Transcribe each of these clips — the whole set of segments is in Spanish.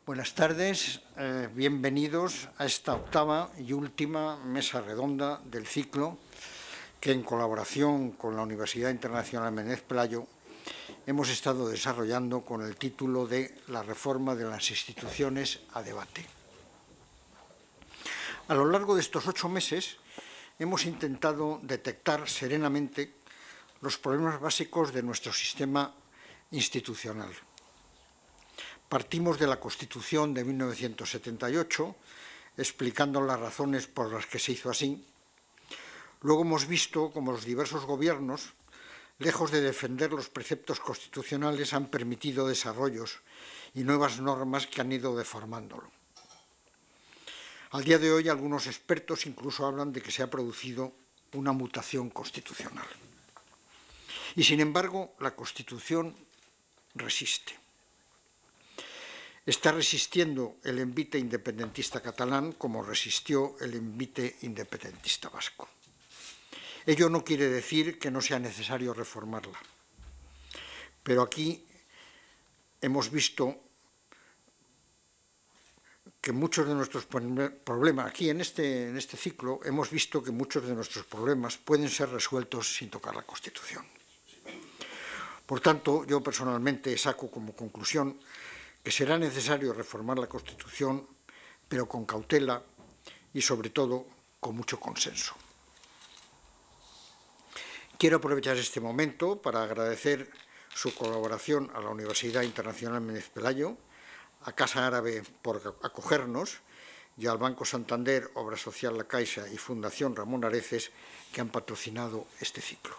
Buenas tardes, bienvenidos a esta octava y última mesa redonda del ciclo que, en colaboración con la Universidad Internacional Menéndez Pelayo, hemos estado desarrollando con el título de La reforma de las instituciones a debate. A lo largo de estos 8 meses hemos intentado detectar serenamente los problemas básicos de nuestro sistema institucional. Partimos de la Constitución de 1978, explicando las razones por las que se hizo así. Luego hemos visto cómo los diversos gobiernos, lejos de defender los preceptos constitucionales, han permitido desarrollos y nuevas normas que han ido deformándolo. Al día de hoy, algunos expertos incluso hablan de que se ha producido una mutación constitucional. Y, sin embargo, la Constitución resiste. Está resistiendo el envite independentista catalán como resistió el envite independentista vasco. Ello no quiere decir que no sea necesario reformarla, pero aquí hemos visto que muchos de nuestros problemas, aquí en este ciclo, hemos visto que muchos de nuestros problemas pueden ser resueltos sin tocar la Constitución. Por tanto, yo personalmente saco como conclusión que será necesario reformar la Constitución, pero con cautela y, sobre todo, con mucho consenso. Quiero aprovechar este momento para agradecer su colaboración a la Universidad Internacional Menéndez Pelayo, a Casa Árabe por acogernos y al Banco Santander, Obra Social La Caixa y Fundación Ramón Areces, que han patrocinado este ciclo.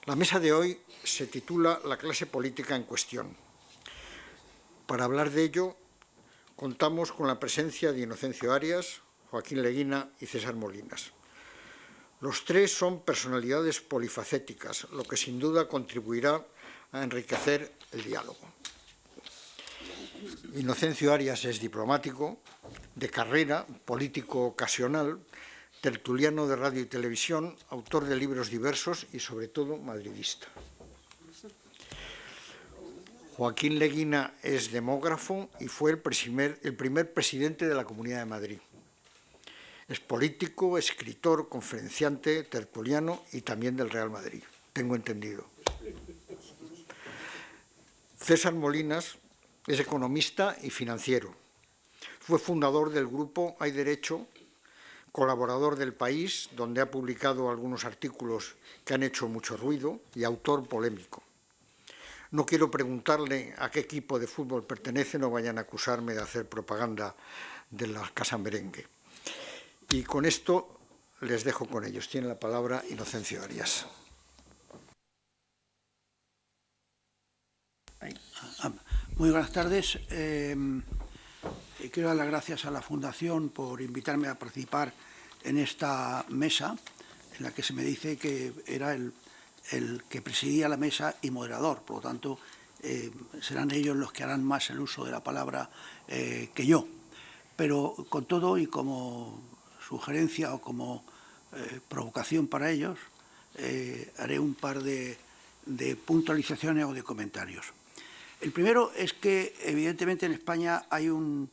La mesa de hoy se titula La clase política en cuestión. Para hablar de ello, contamos con la presencia de Inocencio Arias, Joaquín Leguina y César Molinas. Los tres son personalidades polifacéticas, lo que sin duda contribuirá a enriquecer el diálogo. Inocencio Arias es diplomático, de carrera, político ocasional, tertuliano de radio y televisión, autor de libros diversos y, sobre todo, madridista. Joaquín Leguina es demógrafo y fue el primer presidente de la Comunidad de Madrid. Es político, escritor, conferenciante, tertuliano y también del Real Madrid, tengo entendido. César Molinas es economista y financiero. Fue fundador del grupo Hay Derecho, colaborador del País, donde ha publicado algunos artículos que han hecho mucho ruido, y autor polémico. No quiero preguntarle a qué equipo de fútbol pertenece, no vayan a acusarme de hacer propaganda de la Casa Merengue. Y con esto les dejo con ellos. Tiene la palabra Inocencio Arias. Muy buenas tardes. Quiero dar las gracias a la Fundación por invitarme a participar en esta mesa, en la que se me dice que era el que presidía la mesa y moderador. Por lo tanto, serán ellos los que harán más el uso de la palabra que yo. Pero con todo y como sugerencia o como provocación para ellos, haré un par de puntualizaciones o de comentarios. El primero es que, evidentemente, en España hay un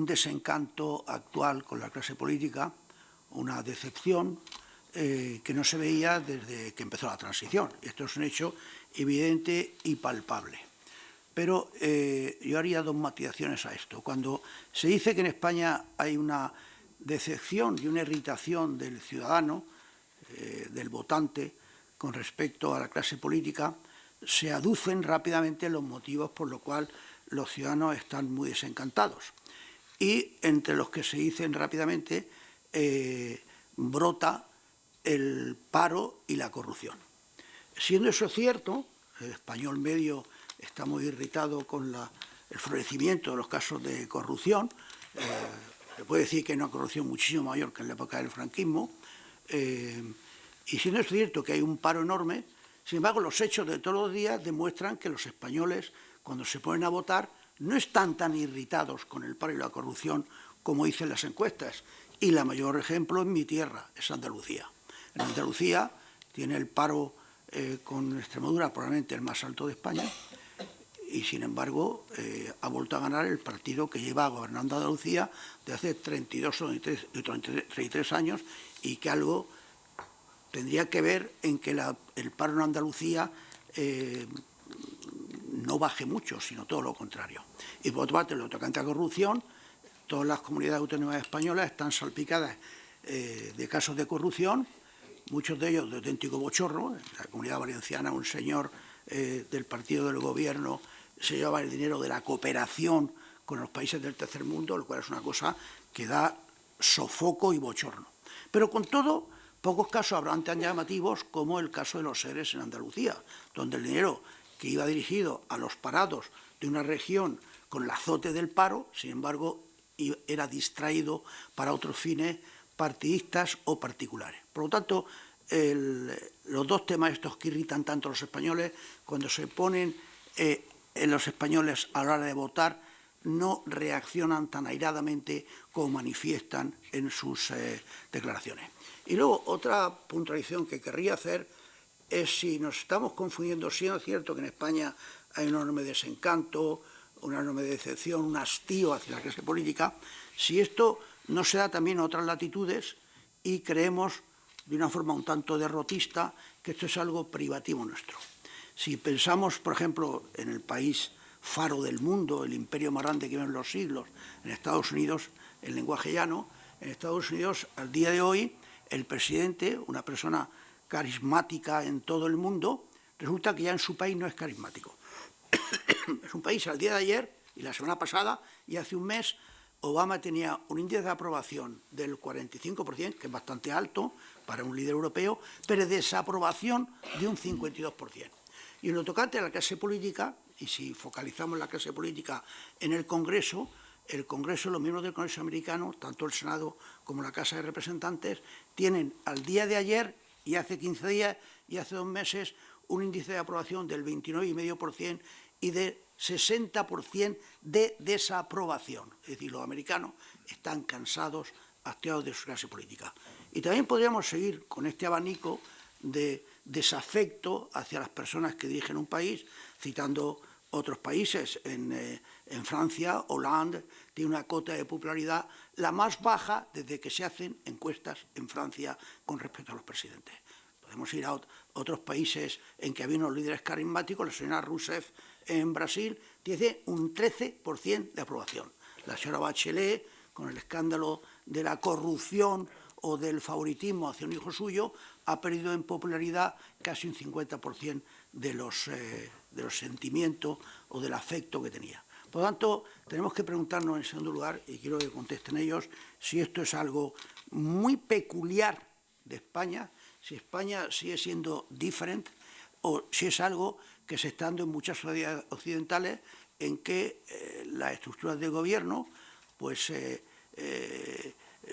desencanto actual con la clase política, una decepción que no se veía desde que empezó la transición. Esto es un hecho evidente y palpable. Pero yo haría dos matizaciones a esto. Cuando se dice que en España hay una decepción y una irritación del ciudadano, del votante, con respecto a la clase política, se aducen rápidamente los motivos por los cuales los ciudadanos están muy desencantados. Y entre los que se dicen rápidamente brota el paro y la corrupción. Siendo eso cierto, el español medio está muy irritado con el florecimiento de los casos de corrupción. Se puede decir que hay una corrupción muchísimo mayor que en la época del franquismo. Y siendo eso cierto que hay un paro enorme, sin embargo, los hechos de todos los días demuestran que los españoles, cuando se ponen a votar, no están tan irritados con el paro y la corrupción como dicen las encuestas. Y el mayor ejemplo es mi tierra, es Andalucía. En Andalucía tiene el paro con Extremadura probablemente el más alto de España, y sin embargo ha vuelto a ganar el partido que lleva gobernando Andalucía de hace 32 o 33 años y que algo tendría que ver en que el paro en Andalucía no baje mucho, sino todo lo contrario. Y por otra parte, en lo tocante a corrupción, todas las comunidades autónomas españolas están salpicadas de casos de corrupción, muchos de ellos de auténtico bochorno. En la Comunidad Valenciana, un señor del partido del gobierno se lleva el dinero de la cooperación con los países del tercer mundo, lo cual es una cosa que da sofoco y bochorno. Pero con todo, pocos casos habrán tan llamativos como el caso de los ERES en Andalucía, donde el dinero que iba dirigido a los parados de una región con el azote del paro, sin embargo, era distraído para otros fines partidistas o particulares. Por lo tanto, los dos temas estos que irritan tanto a los españoles, cuando se ponen en los españoles a la hora de votar, no reaccionan tan airadamente como manifiestan en sus declaraciones. Y luego, otra puntualización que querría hacer es si nos estamos confundiendo, si es cierto que en España hay un enorme desencanto, una enorme decepción, un hastío hacia la clase política, si esto no se da también en otras latitudes y creemos de una forma un tanto derrotista que esto es algo privativo nuestro. Si pensamos, por ejemplo, en el país faro del mundo, el imperio más grande que vive en los siglos, en Estados Unidos, el lenguaje llano, en Estados Unidos, al día de hoy, el presidente, una persona carismática en todo el mundo, resulta que ya en su país no es carismático. Es un país, al día de ayer y la semana pasada y hace un mes, Obama tenía un índice de aprobación del 45%, que es bastante alto para un líder europeo, pero de desaprobación de un 52%. Y en lo tocante a la clase política, y si focalizamos la clase política en el Congreso, los miembros del Congreso americano, tanto el Senado como la Casa de Representantes, tienen al día de ayer y hace 15 días y hace 2 meses un índice de aprobación del 29,5% y de 60% de desaprobación. Es decir, los americanos están cansados, hastiados de su clase política. Y también podríamos seguir con este abanico de desafecto hacia las personas que dirigen un país, citando otros países. En Francia, Hollande tiene una cota de popularidad la más baja desde que se hacen encuestas en Francia con respecto a los presidentes. Podemos ir a otros países en que había unos líderes carismáticos. La señora Rousseff en Brasil tiene un 13% de aprobación. La señora Bachelet, con el escándalo de la corrupción o del favoritismo hacia un hijo suyo, ha perdido en popularidad casi un 50% de los sentimientos o del afecto que tenía. Por lo tanto, tenemos que preguntarnos en segundo lugar, y quiero que contesten ellos, si esto es algo muy peculiar de España, si España sigue siendo diferente o si es algo que se está dando en muchas sociedades occidentales en que las estructuras de gobierno pues,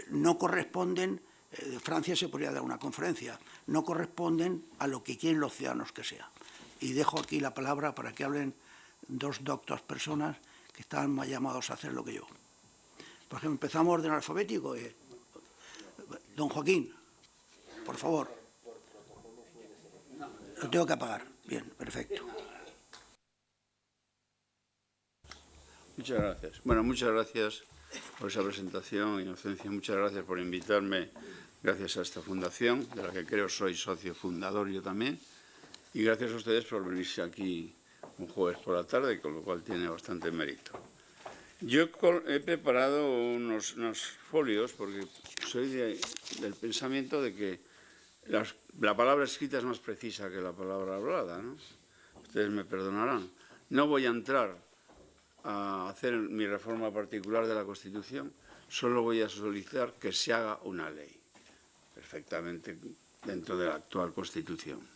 no corresponden. De Francia se podría dar una conferencia, no corresponden a lo que quieren los ciudadanos que sea. Y dejo aquí la palabra para que hablen dos doctas personas que están más llamados a hacer lo que yo. Por ejemplo, empezamos orden alfabético. Don Joaquín, por favor. Lo tengo que apagar. Bien, perfecto. Muchas gracias. Bueno, muchas gracias por esa presentación, Inocencia. Muchas gracias por invitarme, gracias a esta fundación, de la que creo soy socio fundador yo también. Y gracias a ustedes por venirse aquí un jueves por la tarde, con lo cual tiene bastante mérito. Yo he preparado unos folios porque soy del pensamiento de que la palabra escrita es más precisa que la palabra hablada, ¿no? Ustedes me perdonarán. No voy a entrar a hacer mi reforma particular de la Constitución, solo voy a solicitar que se haga una ley, perfectamente dentro de la actual Constitución.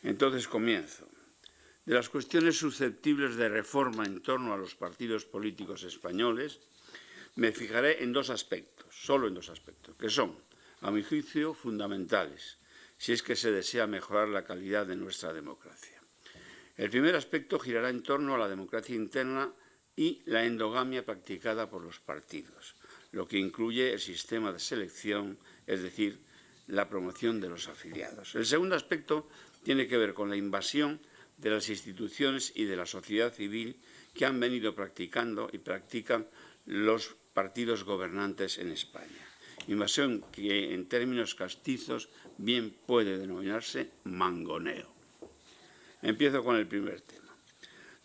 Entonces comienzo. De las cuestiones susceptibles de reforma en torno a los partidos políticos españoles, me fijaré en 2 aspectos, solo en 2 aspectos, que son, a mi juicio, fundamentales, si es que se desea mejorar la calidad de nuestra democracia. El primer aspecto girará en torno a la democracia interna y la endogamia practicada por los partidos, lo que incluye el sistema de selección, es decir, la promoción de los afiliados. El segundo aspecto tiene que ver con la invasión de las instituciones y de la sociedad civil que han venido practicando y practican los partidos gobernantes en España. Invasión que en términos castizos bien puede denominarse mangoneo. Empiezo con el primer tema.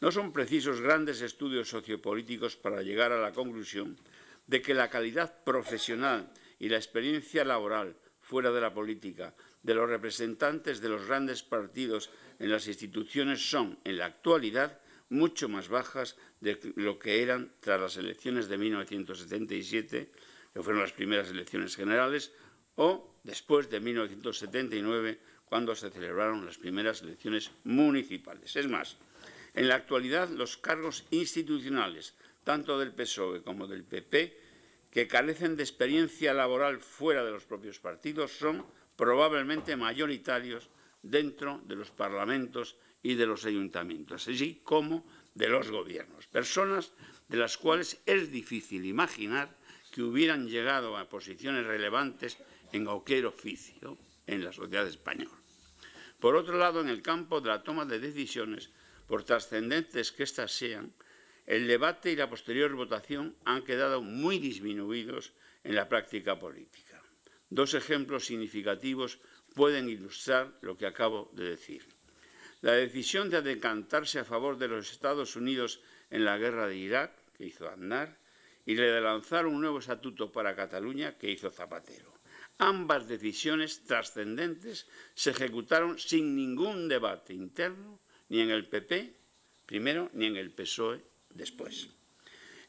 No son precisos grandes estudios sociopolíticos para llegar a la conclusión de que la calidad profesional y la experiencia laboral fuera de la política de los representantes de los grandes partidos en las instituciones son, en la actualidad, mucho más bajas de lo que eran tras las elecciones de 1977, que fueron las primeras elecciones generales, o después de 1979, cuando se celebraron las primeras elecciones municipales. Es más, en la actualidad los cargos institucionales, tanto del PSOE como del PP, que carecen de experiencia laboral fuera de los propios partidos, son probablemente mayoritarios dentro de los parlamentos y de los ayuntamientos, así como de los gobiernos. Personas de las cuales es difícil imaginar que hubieran llegado a posiciones relevantes en cualquier oficio en la sociedad española. Por otro lado, en el campo de la toma de decisiones, por trascendentes que éstas sean, el debate y la posterior votación han quedado muy disminuidos en la práctica política. Dos ejemplos significativos pueden ilustrar lo que acabo de decir. La decisión de decantarse a favor de los Estados Unidos en la guerra de Irak, que hizo Aznar, y la de lanzar un nuevo estatuto para Cataluña, que hizo Zapatero. Ambas decisiones trascendentes se ejecutaron sin ningún debate interno, ni en el PP, primero, ni en el PSOE, después.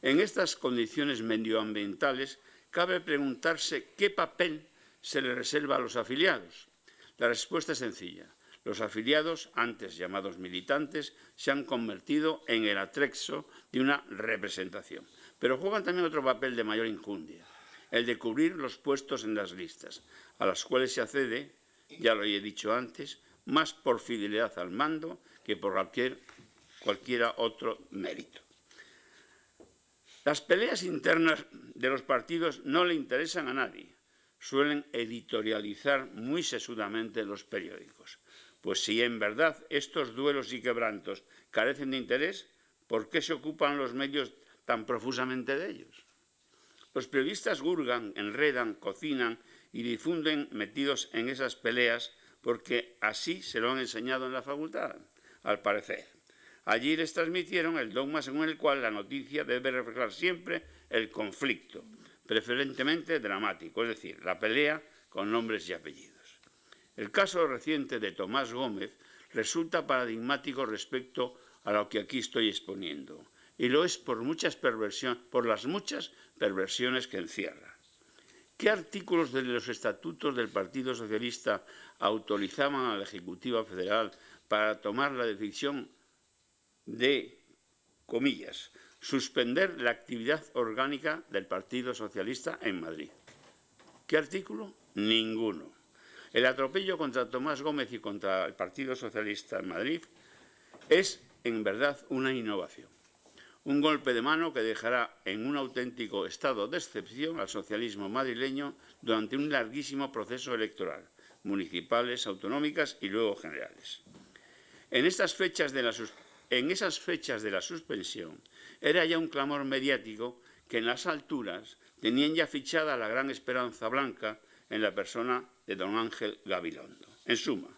En estas condiciones medioambientales, cabe preguntarse qué papel se le reserva a los afiliados. La respuesta es sencilla. Los afiliados, antes llamados militantes, se han convertido en el atrexo de una representación. Pero juegan también otro papel de mayor enjundia, el de cubrir los puestos en las listas, a las cuales se accede, ya lo he dicho antes, más por fidelidad al mando que por cualquier otro mérito. Las peleas internas de los partidos no le interesan a nadie. Suelen editorializar muy sesudamente los periódicos. Pues si en verdad estos duelos y quebrantos carecen de interés, ¿por qué se ocupan los medios tan profusamente de ellos? Los periodistas hurgan, enredan, cocinan y difunden metidos en esas peleas porque así se lo han enseñado en la facultad, al parecer. Allí les transmitieron el dogma según el cual la noticia debe reflejar siempre el conflicto, preferentemente dramático, es decir, la pelea con nombres y apellidos. El caso reciente de Tomás Gómez resulta paradigmático respecto a lo que aquí estoy exponiendo, y lo es por las muchas perversiones que encierra. ¿Qué artículos de los estatutos del Partido Socialista autorizaban a la Ejecutiva Federal para tomar la decisión de, comillas, suspender la actividad orgánica del Partido Socialista en Madrid? ¿Qué artículo? Ninguno. El atropello contra Tomás Gómez y contra el Partido Socialista en Madrid es, en verdad, una innovación. Un golpe de mano que dejará en un auténtico estado de excepción al socialismo madrileño durante un larguísimo proceso electoral, municipales, autonómicas y luego generales. En esas fechas de la suspensión era ya un clamor mediático que en las alturas tenían ya fichada la gran esperanza blanca en la persona de don Ángel Gabilondo. En suma,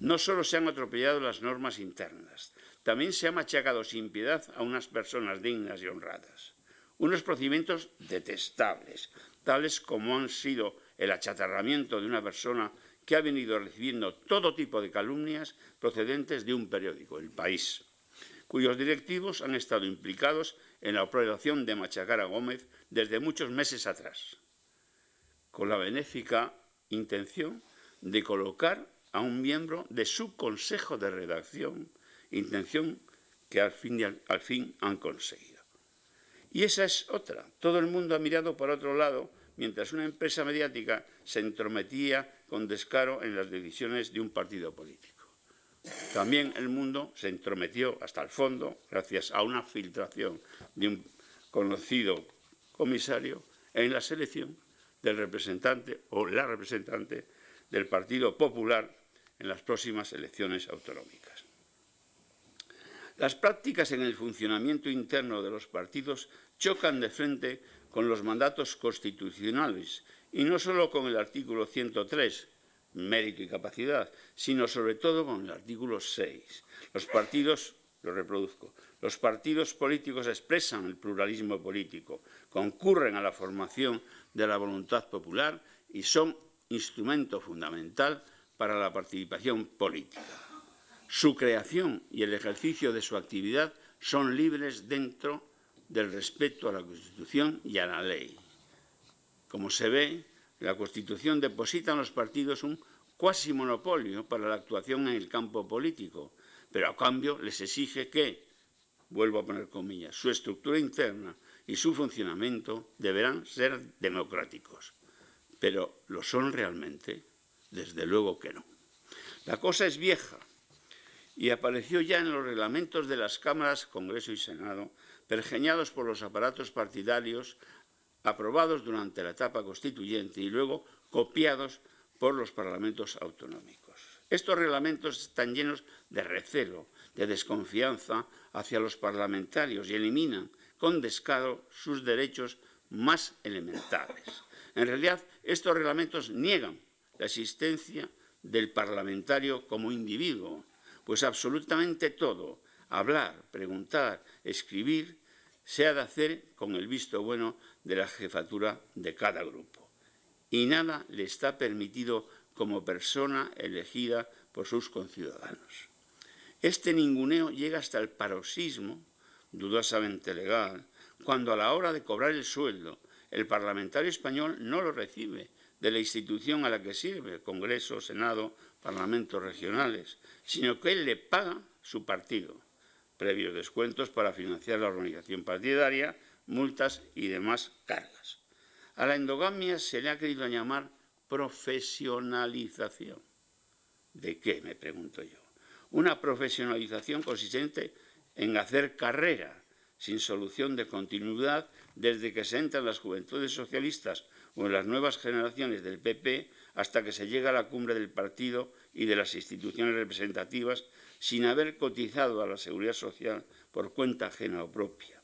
no solo se han atropellado las normas internas, también se ha machacado sin piedad a unas personas dignas y honradas. Unos procedimientos detestables, tales como han sido el achatarramiento de una persona que ha venido recibiendo todo tipo de calumnias procedentes de un periódico, El País, cuyos directivos han estado implicados en la operación de machacar a Gómez desde muchos meses atrás, con la benéfica intención de colocar a un miembro de su consejo de redacción, intención que al fin han conseguido. Y esa es otra. Todo el mundo ha mirado por otro lado mientras una empresa mediática se entrometía con descaro en las decisiones de un partido político. También el mundo se entrometió hasta el fondo, gracias a una filtración de un conocido comisario, en la selección del representante o la representante del Partido Popular en las próximas elecciones autonómicas. Las prácticas en el funcionamiento interno de los partidos chocan de frente con los mandatos constitucionales y no solo con el artículo 103, mérito y capacidad, sino sobre todo con el artículo 6. Los partidos, lo reproduzco, los partidos políticos expresan el pluralismo político, concurren a la formación de la voluntad popular y son instrumento fundamental para la participación política. Su creación y el ejercicio de su actividad son libres dentro del respeto a la Constitución y a la ley. Como se ve, la Constitución deposita en los partidos un cuasi monopolio para la actuación en el campo político, pero a cambio les exige que, vuelvo a poner comillas, su estructura interna y su funcionamiento deberán ser democráticos. Pero ¿lo son realmente? Desde luego que no. La cosa es vieja y apareció ya en los reglamentos de las cámaras, Congreso y Senado, pergeñados por los aparatos partidarios, aprobados durante la etapa constituyente y luego copiados por los parlamentos autonómicos. Estos reglamentos están llenos de recelo, de desconfianza hacia los parlamentarios y eliminan con descaro sus derechos más elementales. En realidad, estos reglamentos niegan la existencia del parlamentario como individuo, pues absolutamente todo, hablar, preguntar, escribir, se ha de hacer con el visto bueno de la jefatura de cada grupo. Y nada le está permitido como persona elegida por sus conciudadanos. Este ninguneo llega hasta el paroxismo, dudosamente legal, cuando a la hora de cobrar el sueldo, el parlamentario español no lo recibe de la institución a la que sirve, Congreso, Senado, parlamentos regionales, sino que él le paga su partido, previos descuentos para financiar la organización partidaria, multas y demás cargas. A la endogamia se le ha querido llamar profesionalización. ¿De qué?, me pregunto yo. Una profesionalización consistente en hacer carrera sin solución de continuidad desde que se entran las juventudes socialistas o en las nuevas generaciones del PP hasta que se llega a la cumbre del partido y de las instituciones representativas sin haber cotizado a la seguridad social por cuenta ajena o propia.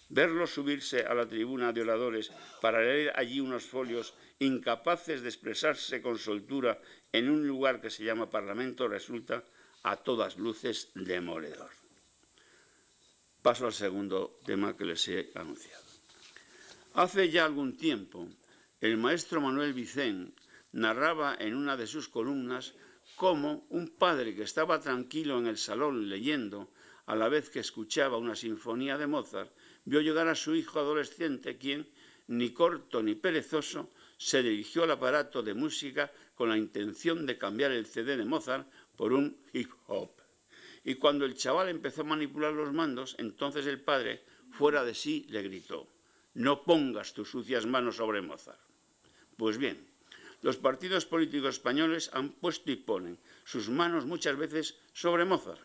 Verlos subirse a la tribuna de oradores para leer allí unos folios incapaces de expresarse con soltura en un lugar que se llama Parlamento resulta a todas luces demoledor. Paso al segundo tema que les he anunciado. Hace ya algún tiempo, el maestro Manuel Vicent narraba en una de sus columnas cómo un padre que estaba tranquilo en el salón leyendo, a la vez que escuchaba una sinfonía de Mozart, vio llegar a su hijo adolescente, quien, ni corto ni perezoso, se dirigió al aparato de música con la intención de cambiar el CD de Mozart por un hip hop. Y cuando el chaval empezó a manipular los mandos, entonces el padre, fuera de sí, le gritó: «No pongas tus sucias manos sobre Mozart». Pues bien, los partidos políticos españoles han puesto y ponen sus manos muchas veces sobre Mozart,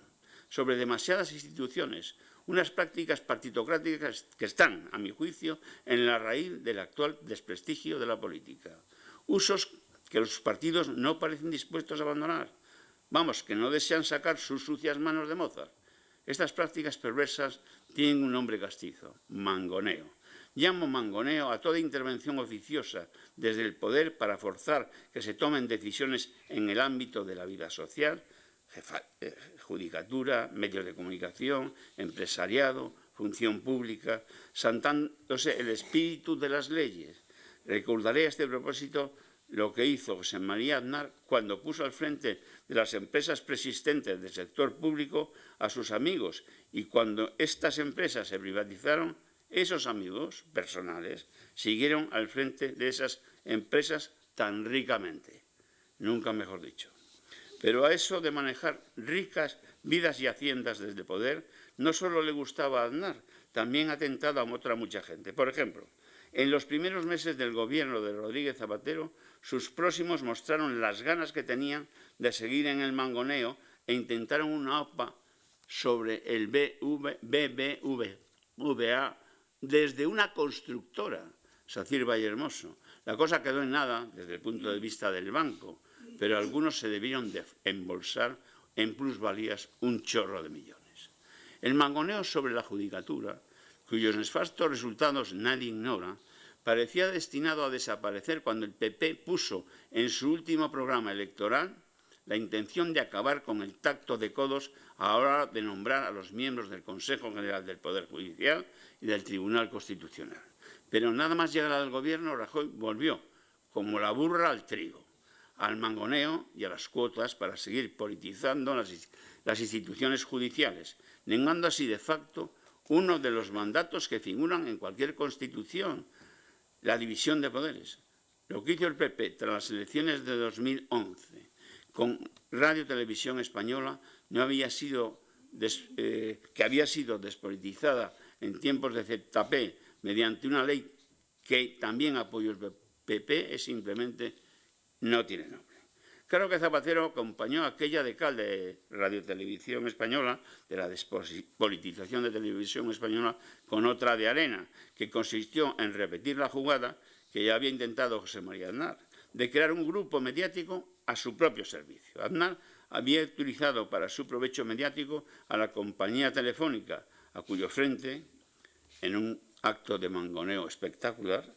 sobre demasiadas instituciones, unas prácticas partitocráticas que están, a mi juicio, en la raíz del actual desprestigio de la política. Usos que los partidos no parecen dispuestos a abandonar. Vamos, que no desean sacar sus sucias manos de Mozart. Estas prácticas perversas tienen un nombre castizo: mangoneo. Llamo mangoneo a toda intervención oficiosa desde el poder para forzar que se tomen decisiones en el ámbito de la vida social, judicatura, medios de comunicación, empresariado, función pública, saltándose el espíritu de las leyes. Recordaré a este propósito lo que hizo José María Aznar cuando puso al frente de las empresas preexistentes del sector público a sus amigos, y cuando estas empresas se privatizaron, esos amigos personales siguieron al frente de esas empresas tan ricamente. Nunca mejor dicho. Pero a eso de manejar ricas vidas y haciendas desde poder no solo le gustaba a Aznar, también ha tentado a otra mucha gente. Por ejemplo, en los primeros meses del gobierno de Rodríguez Zapatero, sus próximos mostraron las ganas que tenían de seguir en el mangoneo e intentaron una OPA sobre el BBVA desde una constructora, Sacir Vallehermoso. La cosa quedó en nada desde el punto de vista del banco, pero algunos se debieron de embolsar en plusvalías un chorro de millones. El mangoneo sobre la judicatura, cuyos nefastos resultados nadie ignora, parecía destinado a desaparecer cuando el PP puso en su último programa electoral la intención de acabar con el tacto de codos a la hora de nombrar a los miembros del Consejo General del Poder Judicial y del Tribunal Constitucional. Pero nada más llegar al gobierno, Rajoy volvió, como la burra al trigo, al mangoneo y a las cuotas para seguir politizando las instituciones judiciales, negando así de facto uno de los mandatos que figuran en cualquier constitución, la división de poderes. Lo que hizo el PP tras las elecciones de 2011 con Radio Televisión Española que había sido despolitizada en tiempos de ZP mediante una ley que también apoyó el PP, es simplemente no tiene nombre. Claro que Zapatero acompañó aquella decalde de Radio Televisión Española, de la despolitización de Televisión Española, con otra de arena, que consistió en repetir la jugada que ya había intentado José María Aznar, de crear un grupo mediático a su propio servicio. Aznar había utilizado para su provecho mediático a la compañía telefónica, a cuyo frente, en un acto de mangoneo espectacular,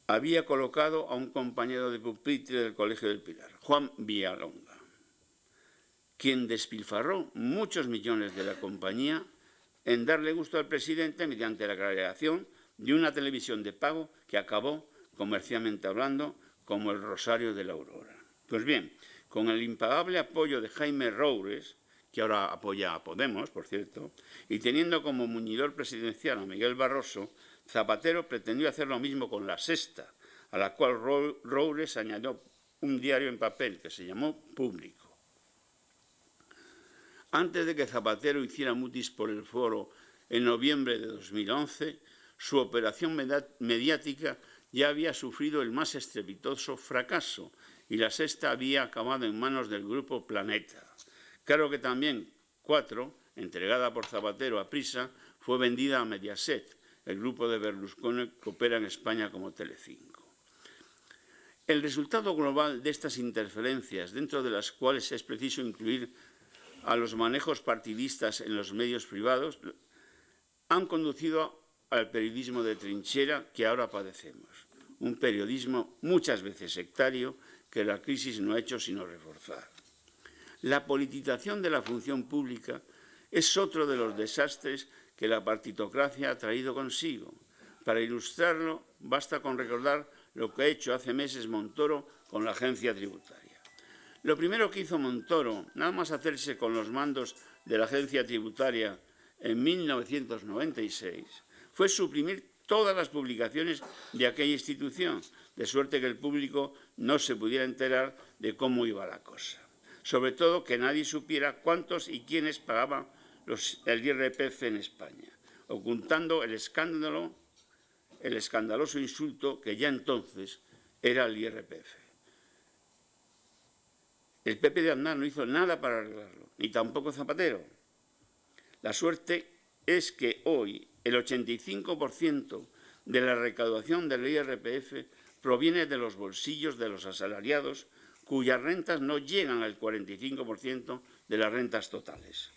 había colocado a un compañero de pupitre del Colegio del Pilar, Juan Villalonga, quien despilfarró muchos millones de la compañía en darle gusto al presidente mediante la creación de una televisión de pago que acabó, comercialmente hablando, como el Rosario de la Aurora. Pues bien, con el impagable apoyo de Jaime Roures, que ahora apoya a Podemos, por cierto, y teniendo como muñidor presidencial a Miguel Barroso, Zapatero pretendió hacer lo mismo con La Sexta, a la cual Roures añadió un diario en papel que se llamó Público. Antes de que Zapatero hiciera mutis por el foro en noviembre de 2011, su operación mediática ya había sufrido el más estrepitoso fracaso y La Sexta había acabado en manos del grupo Planeta. Claro que también 4, entregada por Zapatero a Prisa, fue vendida a Mediaset, el grupo de Berlusconi que opera en España como Telecinco. El resultado global de estas interferencias, dentro de las cuales es preciso incluir a los manejos partidistas en los medios privados, han conducido al periodismo de trinchera que ahora padecemos. Un periodismo muchas veces sectario que la crisis no ha hecho sino reforzar. La politización de la función pública es otro de los desastres que la partitocracia ha traído consigo. Para ilustrarlo, basta con recordar lo que ha hecho hace meses Montoro con la agencia tributaria. Lo primero que hizo Montoro, nada más hacerse con los mandos de la agencia tributaria en 1996, fue suprimir todas las publicaciones de aquella institución, de suerte que el público no se pudiera enterar de cómo iba la cosa. Sobre todo que nadie supiera cuántos y quiénes pagaban el IRPF en España, ocultando el escandaloso insulto que ya entonces era el IRPF. El PP de Aznar no hizo nada para arreglarlo, ni tampoco Zapatero. La suerte es que hoy el 85% de la recaudación del IRPF proviene de los bolsillos de los asalariados cuyas rentas no llegan al 45% de las rentas totales.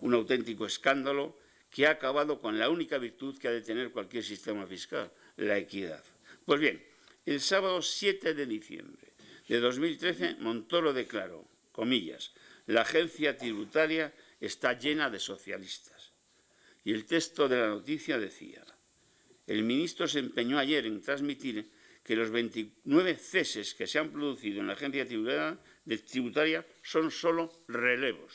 Un auténtico escándalo que ha acabado con la única virtud que ha de tener cualquier sistema fiscal, la equidad. Pues bien, el sábado 7 de diciembre de 2013, Montoro declaró, comillas, la agencia tributaria está llena de socialistas. Y el texto de la noticia decía, el ministro se empeñó ayer en transmitir que los 29 ceses que se han producido en la agencia tributaria son solo relevos.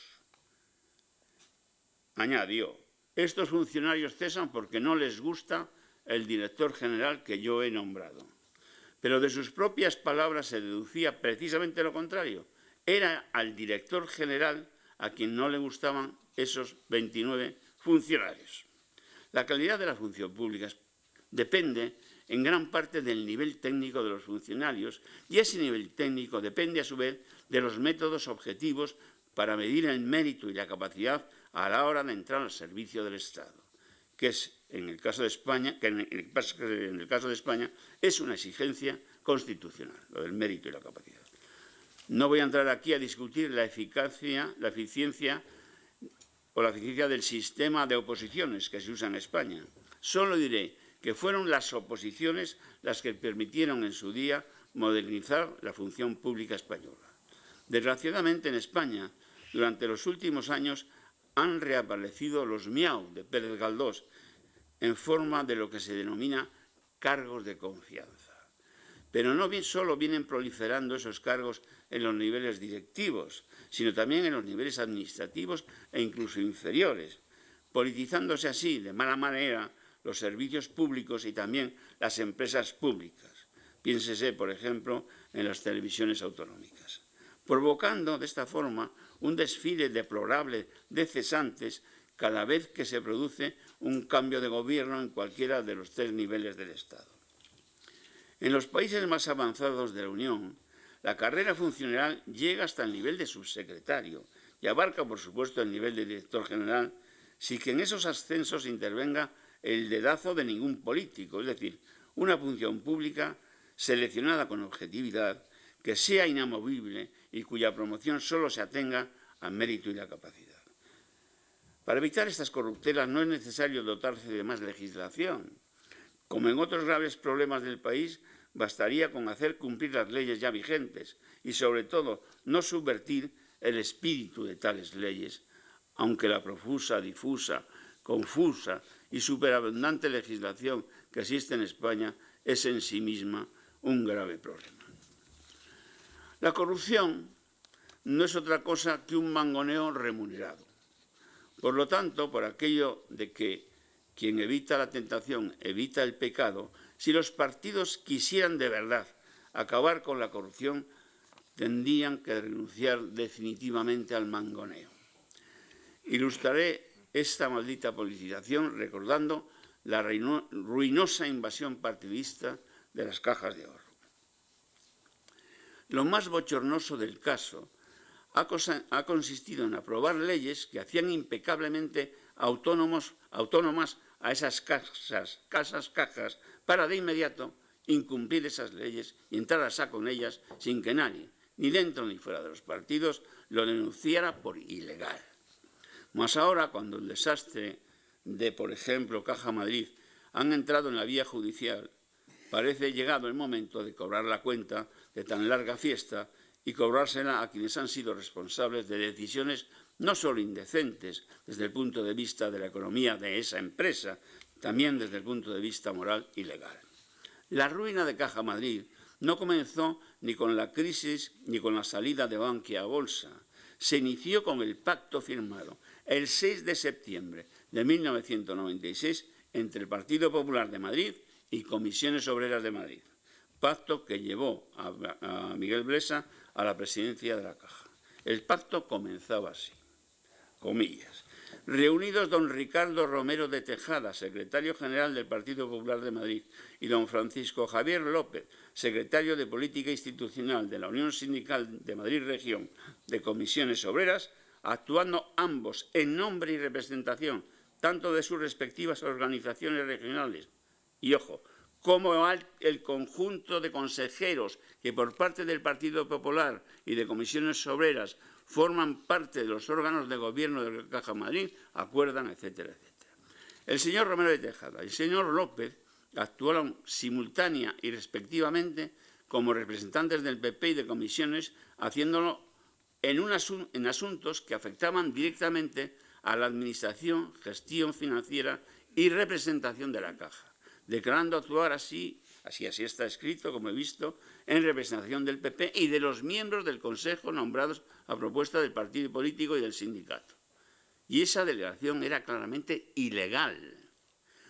Añadió, estos funcionarios cesan porque no les gusta el director general que yo he nombrado. Pero de sus propias palabras se deducía precisamente lo contrario. Era al director general a quien no le gustaban esos 29 funcionarios. La calidad de la función pública depende en gran parte del nivel técnico de los funcionarios y ese nivel técnico depende a su vez de los métodos objetivos para medir el mérito y la capacidad a la hora de entrar al servicio del Estado, que es en el caso de España, es una exigencia constitucional, lo del mérito y la capacidad. No voy a entrar aquí a discutir la eficiencia o la eficiencia del sistema de oposiciones que se usa en España. Solo diré que fueron las oposiciones las que permitieron en su día modernizar la función pública española. Desgraciadamente en España, durante los últimos años, han reaparecido los miau de Pérez Galdós en forma de lo que se denomina cargos de confianza. Pero no solo vienen proliferando esos cargos en los niveles directivos, sino también en los niveles administrativos e incluso inferiores, politizándose así de mala manera los servicios públicos y también las empresas públicas. Piénsese, por ejemplo, en las televisiones autonómicas, provocando de esta forma un desfile deplorable de cesantes cada vez que se produce un cambio de gobierno en cualquiera de los 3 niveles del Estado. En los países más avanzados de la Unión, la carrera funcional llega hasta el nivel de subsecretario y abarca, por supuesto, el nivel de director general, sin que en esos ascensos intervenga el dedazo de ningún político, es decir, una función pública seleccionada con objetividad, que sea inamovible y cuya promoción solo se atenga al mérito y la capacidad. Para evitar estas corruptelas no es necesario dotarse de más legislación. Como en otros graves problemas del país, bastaría con hacer cumplir las leyes ya vigentes y, sobre todo, no subvertir el espíritu de tales leyes, aunque la profusa, difusa, confusa y superabundante legislación que existe en España es en sí misma un grave problema. La corrupción no es otra cosa que un mangoneo remunerado. Por lo tanto, por aquello de que quien evita la tentación evita el pecado, si los partidos quisieran de verdad acabar con la corrupción, tendrían que renunciar definitivamente al mangoneo. Ilustraré esta maldita politización recordando la ruinosa invasión partidista de las cajas de ahorro. Lo más bochornoso del caso ha consistido en aprobar leyes que hacían impecablemente autónomas a esas cajas para de inmediato incumplir esas leyes y entrar a saco en ellas sin que nadie, ni dentro ni fuera de los partidos, lo denunciara por ilegal. Mas ahora, cuando el desastre de, por ejemplo, Caja Madrid han entrado en la vía judicial, parece llegado el momento de cobrar la cuenta de tan larga fiesta y cobrársela a quienes han sido responsables de decisiones no solo indecentes desde el punto de vista de la economía de esa empresa, también desde el punto de vista moral y legal. La ruina de Caja Madrid no comenzó ni con la crisis ni con la salida de Bankia a bolsa. Se inició con el pacto firmado el 6 de septiembre de 1996 entre el Partido Popular de Madrid y Comisiones Obreras de Madrid. Pacto que llevó a Miguel Blesa a la presidencia de la Caja. El pacto comenzaba así, comillas. Reunidos don Ricardo Romero de Tejada, secretario general del Partido Popular de Madrid, y don Francisco Javier López, secretario de Política Institucional de la Unión Sindical de Madrid Región de Comisiones Obreras, actuando ambos en nombre y representación tanto de sus respectivas organizaciones regionales y, ojo, como el conjunto de consejeros que por parte del Partido Popular y de Comisiones Obreras forman parte de los órganos de gobierno de la Caja Madrid, acuerdan, etcétera, etcétera. El señor Romero de Tejada y el señor López actuaron simultánea y respectivamente como representantes del PP y de comisiones, haciéndolo en asuntos que afectaban directamente a la administración, gestión financiera y representación de la Caja, declarando actuar así está escrito, como he visto, en representación del PP y de los miembros del Consejo nombrados a propuesta del partido político y del sindicato. Y esa delegación era claramente ilegal.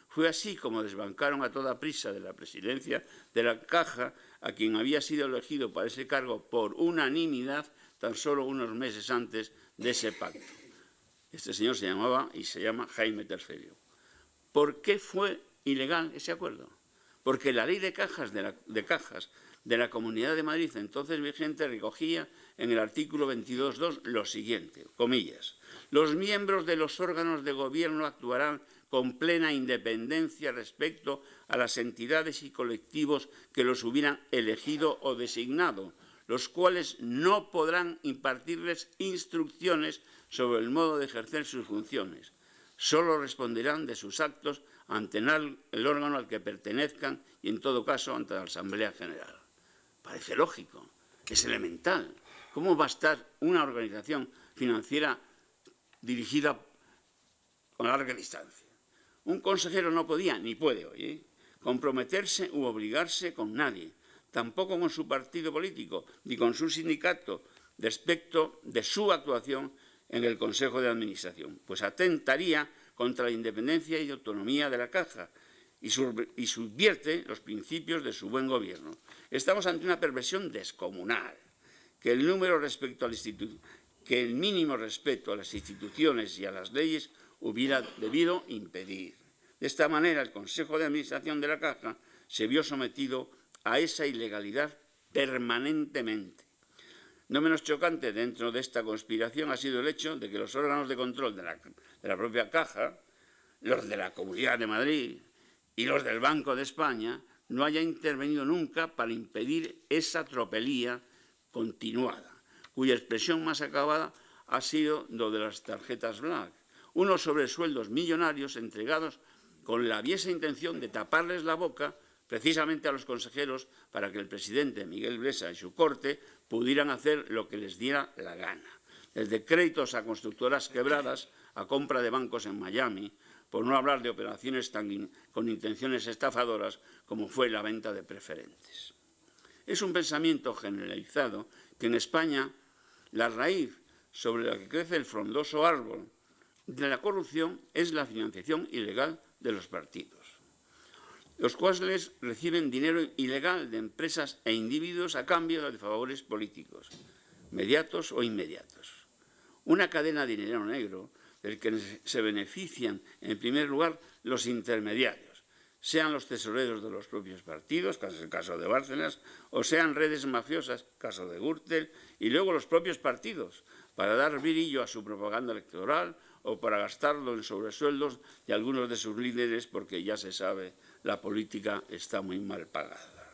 Fue así como desbancaron a toda prisa de la presidencia de la Caja a quien había sido elegido para ese cargo por unanimidad tan solo unos meses antes de ese pacto. Este señor se llamaba y se llama Jaime Tercerio. ¿Por qué fue ilegal ese acuerdo? Porque la ley de cajas de la Comunidad de Madrid, entonces vigente, recogía en el artículo 22.2 lo siguiente, comillas, los miembros de los órganos de gobierno actuarán con plena independencia respecto a las entidades y colectivos que los hubieran elegido o designado, los cuales no podrán impartirles instrucciones sobre el modo de ejercer sus funciones. Solo responderán de sus actos ante el órgano al que pertenezcan y, en todo caso, ante la Asamblea General. Parece lógico, es elemental. ¿Cómo va a estar una organización financiera dirigida a larga distancia? Un consejero no podía, ni puede hoy, comprometerse u obligarse con nadie, tampoco con su partido político, ni con su sindicato, respecto de su actuación en el Consejo de Administración, pues atentaría contra la independencia y autonomía de la Caja y subvierte los principios de su buen gobierno. Estamos ante una perversión descomunal, que el mínimo respeto a las instituciones y a las leyes hubiera debido impedir. De esta manera, el Consejo de Administración de la Caja se vio sometido a esa ilegalidad permanentemente. No menos chocante dentro de esta conspiración ha sido el hecho de que los órganos de control de la propia Caja, los de la Comunidad de Madrid y los del Banco de España, no hayan intervenido nunca para impedir esa tropelía continuada, cuya expresión más acabada ha sido lo de las tarjetas Black, unos sobresueldos millonarios entregados con la aviesa intención de taparles la boca precisamente a los consejeros para que el presidente Miguel Blesa y su corte pudieran hacer lo que les diera la gana, desde créditos a constructoras quebradas a compra de bancos en Miami, por no hablar de operaciones con intenciones estafadoras como fue la venta de preferentes. Es un pensamiento generalizado que en España la raíz sobre la que crece el frondoso árbol de la corrupción es la financiación ilegal de los partidos, los cuales reciben dinero ilegal de empresas e individuos a cambio de favores políticos, mediatos o inmediatos. Una cadena de dinero negro del que se benefician, en primer lugar, los intermediarios, sean los tesoreros de los propios partidos, caso es el caso de Bárcenas, o sean redes mafiosas, caso de Gürtel, y luego los propios partidos, para dar brillo a su propaganda electoral o para gastarlo en sobresueldos de algunos de sus líderes, porque ya se sabe, la política está muy mal pagada.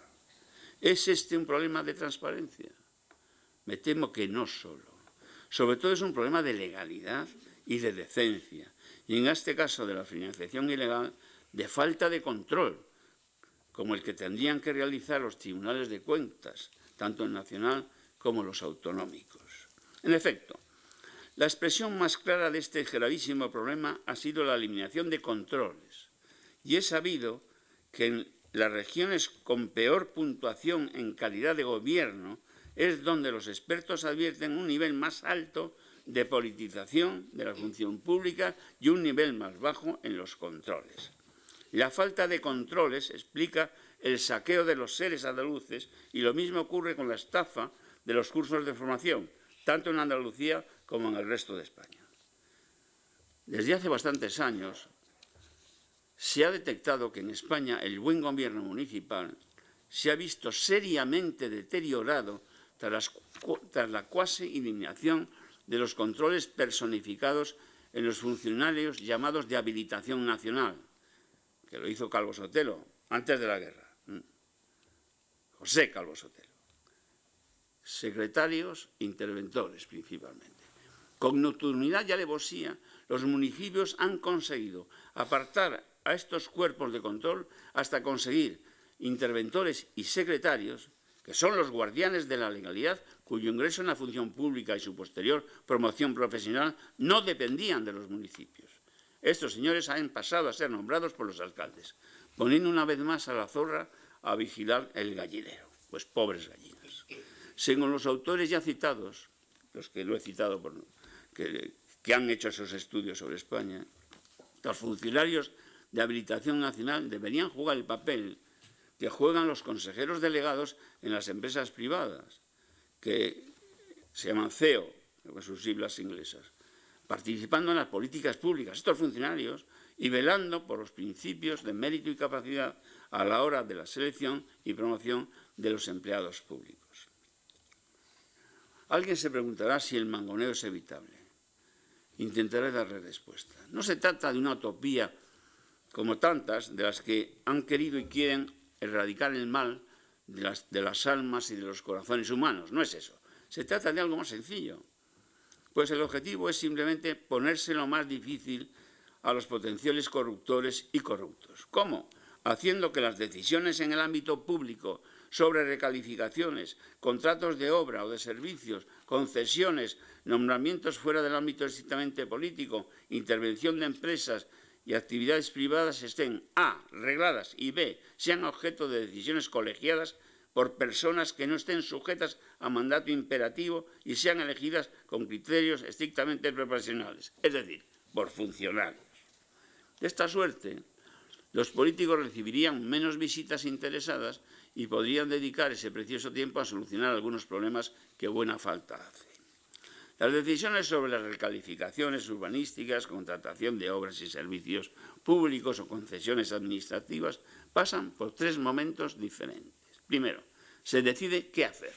¿Es este un problema de transparencia? Me temo que no solo. Sobre todo es un problema de legalidad y de decencia, y en este caso de la financiación ilegal, de falta de control, como el que tendrían que realizar los tribunales de cuentas, tanto el nacional como los autonómicos. En efecto, la expresión más clara de este gravísimo problema ha sido la eliminación de controles, y es sabido que en las regiones con peor puntuación en calidad de gobierno es donde los expertos advierten un nivel más alto de politización de la función pública y un nivel más bajo en los controles. La falta de controles explica el saqueo de los seres andaluces y lo mismo ocurre con la estafa de los cursos de formación, tanto en Andalucía como en el resto de España. Desde hace bastantes años se ha detectado que en España el buen gobierno municipal se ha visto seriamente deteriorado tras la cuasi eliminación de los controles personificados en los funcionarios llamados de habilitación nacional, que lo hizo Calvo Sotelo antes de la guerra, José Calvo Sotelo. Secretarios, interventores principalmente. Con nocturnidad y alevosía, los municipios han conseguido apartar a estos cuerpos de control hasta conseguir interventores y secretarios, que son los guardianes de la legalidad, cuyo ingreso en la función pública y su posterior promoción profesional no dependían de los municipios. Estos señores han pasado a ser nombrados por los alcaldes, poniendo una vez más a la zorra a vigilar el gallinero. Pues pobres gallinas. Según los autores ya citados, los que no he citado, que han hecho esos estudios sobre España, los funcionarios de habilitación nacional deberían jugar el papel que juegan los consejeros delegados en las empresas privadas, que se llaman CEO, con sus siglas inglesas, participando en las políticas públicas, estos funcionarios, y velando por los principios de mérito y capacidad a la hora de la selección y promoción de los empleados públicos. Alguien se preguntará si el mangoneo es evitable. Intentaré darle respuesta. No se trata de una utopía como tantas de las que han querido y quieren erradicar el mal de las almas y de los corazones humanos. No es eso. Se trata de algo más sencillo. Pues el objetivo es simplemente ponerse lo más difícil a los potenciales corruptores y corruptos. ¿Cómo? Haciendo que las decisiones en el ámbito público sobre recalificaciones, contratos de obra o de servicios, concesiones, nombramientos fuera del ámbito estrictamente político, intervención de empresas y actividades privadas estén A, regladas y B, sean objeto de decisiones colegiadas por personas que no estén sujetas a mandato imperativo y sean elegidas con criterios estrictamente profesionales, es decir, por funcionarios. De esta suerte, los políticos recibirían menos visitas interesadas y podrían dedicar ese precioso tiempo a solucionar algunos problemas que buena falta hace. Las decisiones sobre las recalificaciones urbanísticas, contratación de obras y servicios públicos o concesiones administrativas pasan por tres momentos diferentes. Primero, se decide qué hacer.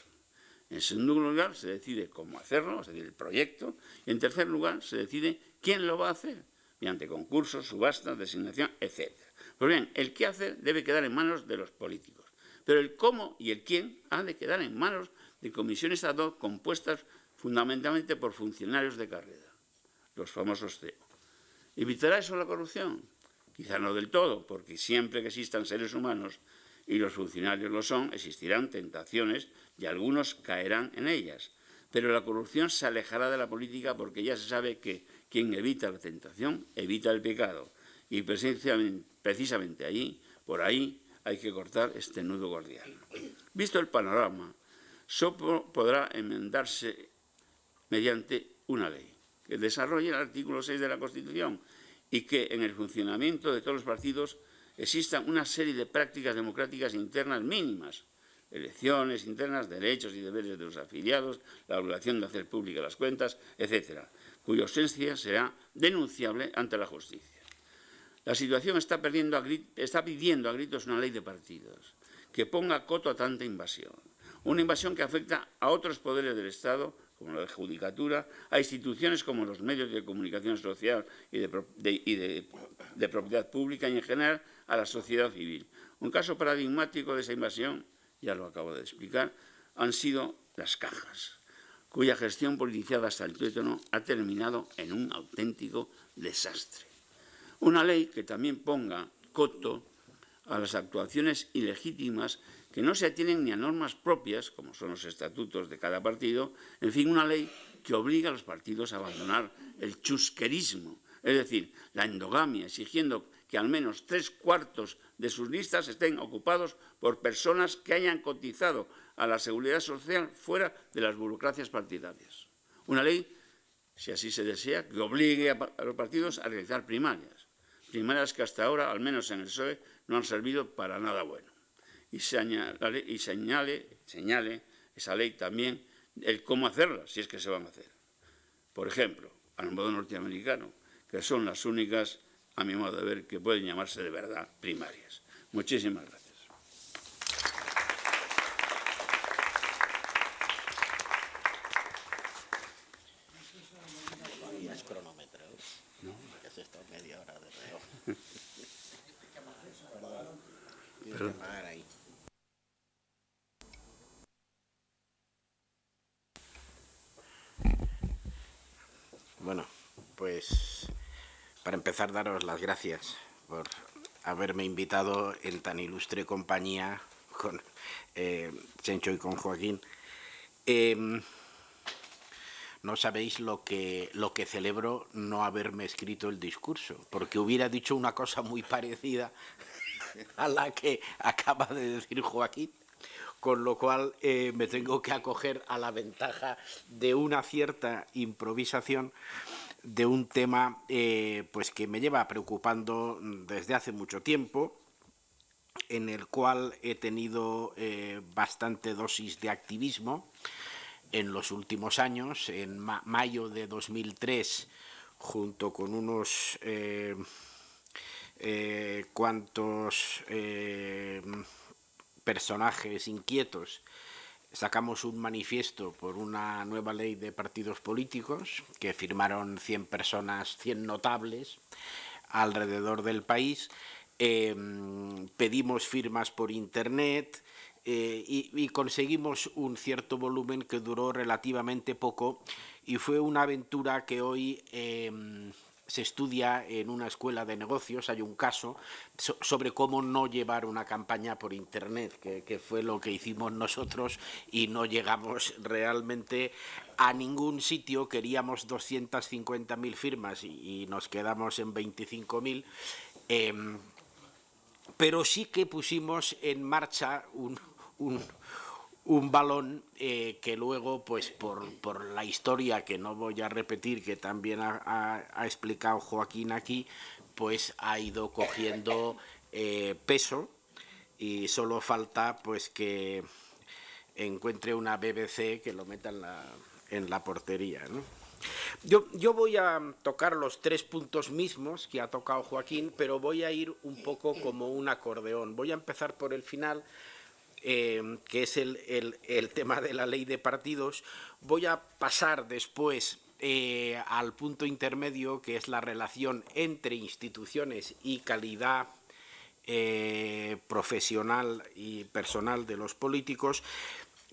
En segundo lugar, se decide cómo hacerlo, es decir, el proyecto. Y en tercer lugar, se decide quién lo va a hacer, mediante concursos, subastas, designación, etc. Pues bien, el qué hacer debe quedar en manos de los políticos, pero el cómo y el quién ha de quedar en manos de comisiones ad hoc compuestas fundamentalmente por funcionarios de carrera, los famosos CEO. ¿Evitará eso la corrupción? Quizá no del todo, porque siempre que existan seres humanos y los funcionarios lo son, existirán tentaciones y algunos caerán en ellas. Pero la corrupción se alejará de la política porque ya se sabe que quien evita la tentación evita el pecado. Y precisamente allí, por ahí, hay que cortar este nudo gordiano. Visto el panorama, solo podrá enmendarse mediante una ley que desarrolle el artículo 6 de la Constitución y que en el funcionamiento de todos los partidos existan una serie de prácticas democráticas internas mínimas, elecciones internas, derechos y deberes de los afiliados, la obligación de hacer públicas las cuentas, etcétera, cuya ausencia será denunciable ante la justicia. La situación está pidiendo a gritos una ley de partidos que ponga coto a tanta invasión, una invasión que afecta a otros poderes del Estado, como la judicatura, a instituciones como los medios de comunicación social y de propiedad pública y, en general, a la sociedad civil. Un caso paradigmático de esa invasión, ya lo acabo de explicar, han sido las cajas, cuya gestión politizada hasta el tuétano ha terminado en un auténtico desastre. Una ley que también ponga coto a las actuaciones ilegítimas que no se atienen ni a normas propias, como son los estatutos de cada partido, en fin, una ley que obliga a los partidos a abandonar el chusquerismo, es decir, la endogamia, exigiendo que al menos 3/4 de sus listas estén ocupados por personas que hayan cotizado a la seguridad social fuera de las burocracias partidarias. Una ley, si así se desea, que obligue a los partidos a realizar primarias que hasta ahora, al menos en el PSOE, no han servido para nada bueno. Y señale esa ley también el cómo hacerlas, si es que se van a hacer. Por ejemplo, al modo norteamericano, que son las únicas, a mi modo de ver, que pueden llamarse de verdad primarias. Muchísimas gracias. Bueno, pues para empezar, daros las gracias por haberme invitado en tan ilustre compañía con Chencho y con Joaquín. No sabéis lo que celebro no haberme escrito el discurso, porque hubiera dicho una cosa muy parecida a la que acaba de decir Joaquín, con lo cual me tengo que acoger a la ventaja de una cierta improvisación de un tema pues que me lleva preocupando desde hace mucho tiempo, en el cual he tenido bastante dosis de activismo en los últimos años. En mayo de 2003, junto con unos cuantos personajes inquietos, sacamos un manifiesto por una nueva ley de partidos políticos que firmaron 100 personas, 100 notables alrededor del país. Pedimos firmas por internet, y conseguimos un cierto volumen que duró relativamente poco y fue una aventura que hoy se estudia en una escuela de negocios. Hay un caso sobre cómo no llevar una campaña por Internet, que fue lo que hicimos nosotros y no llegamos realmente a ningún sitio. Queríamos 250.000 firmas y nos quedamos en 25.000. Pero sí que pusimos en marcha un balón que luego, pues por la historia que no voy a repetir, que también ha explicado Joaquín aquí, pues ha ido cogiendo peso y solo falta pues que encuentre una BBC que lo meta en la portería, ¿no? Yo voy a tocar los 3 puntos mismos que ha tocado Joaquín, pero voy a ir un poco como un acordeón. Voy a empezar por el final, que es el tema de la ley de partidos. Voy a pasar después al punto intermedio, que es la relación entre instituciones y calidad profesional y personal de los políticos.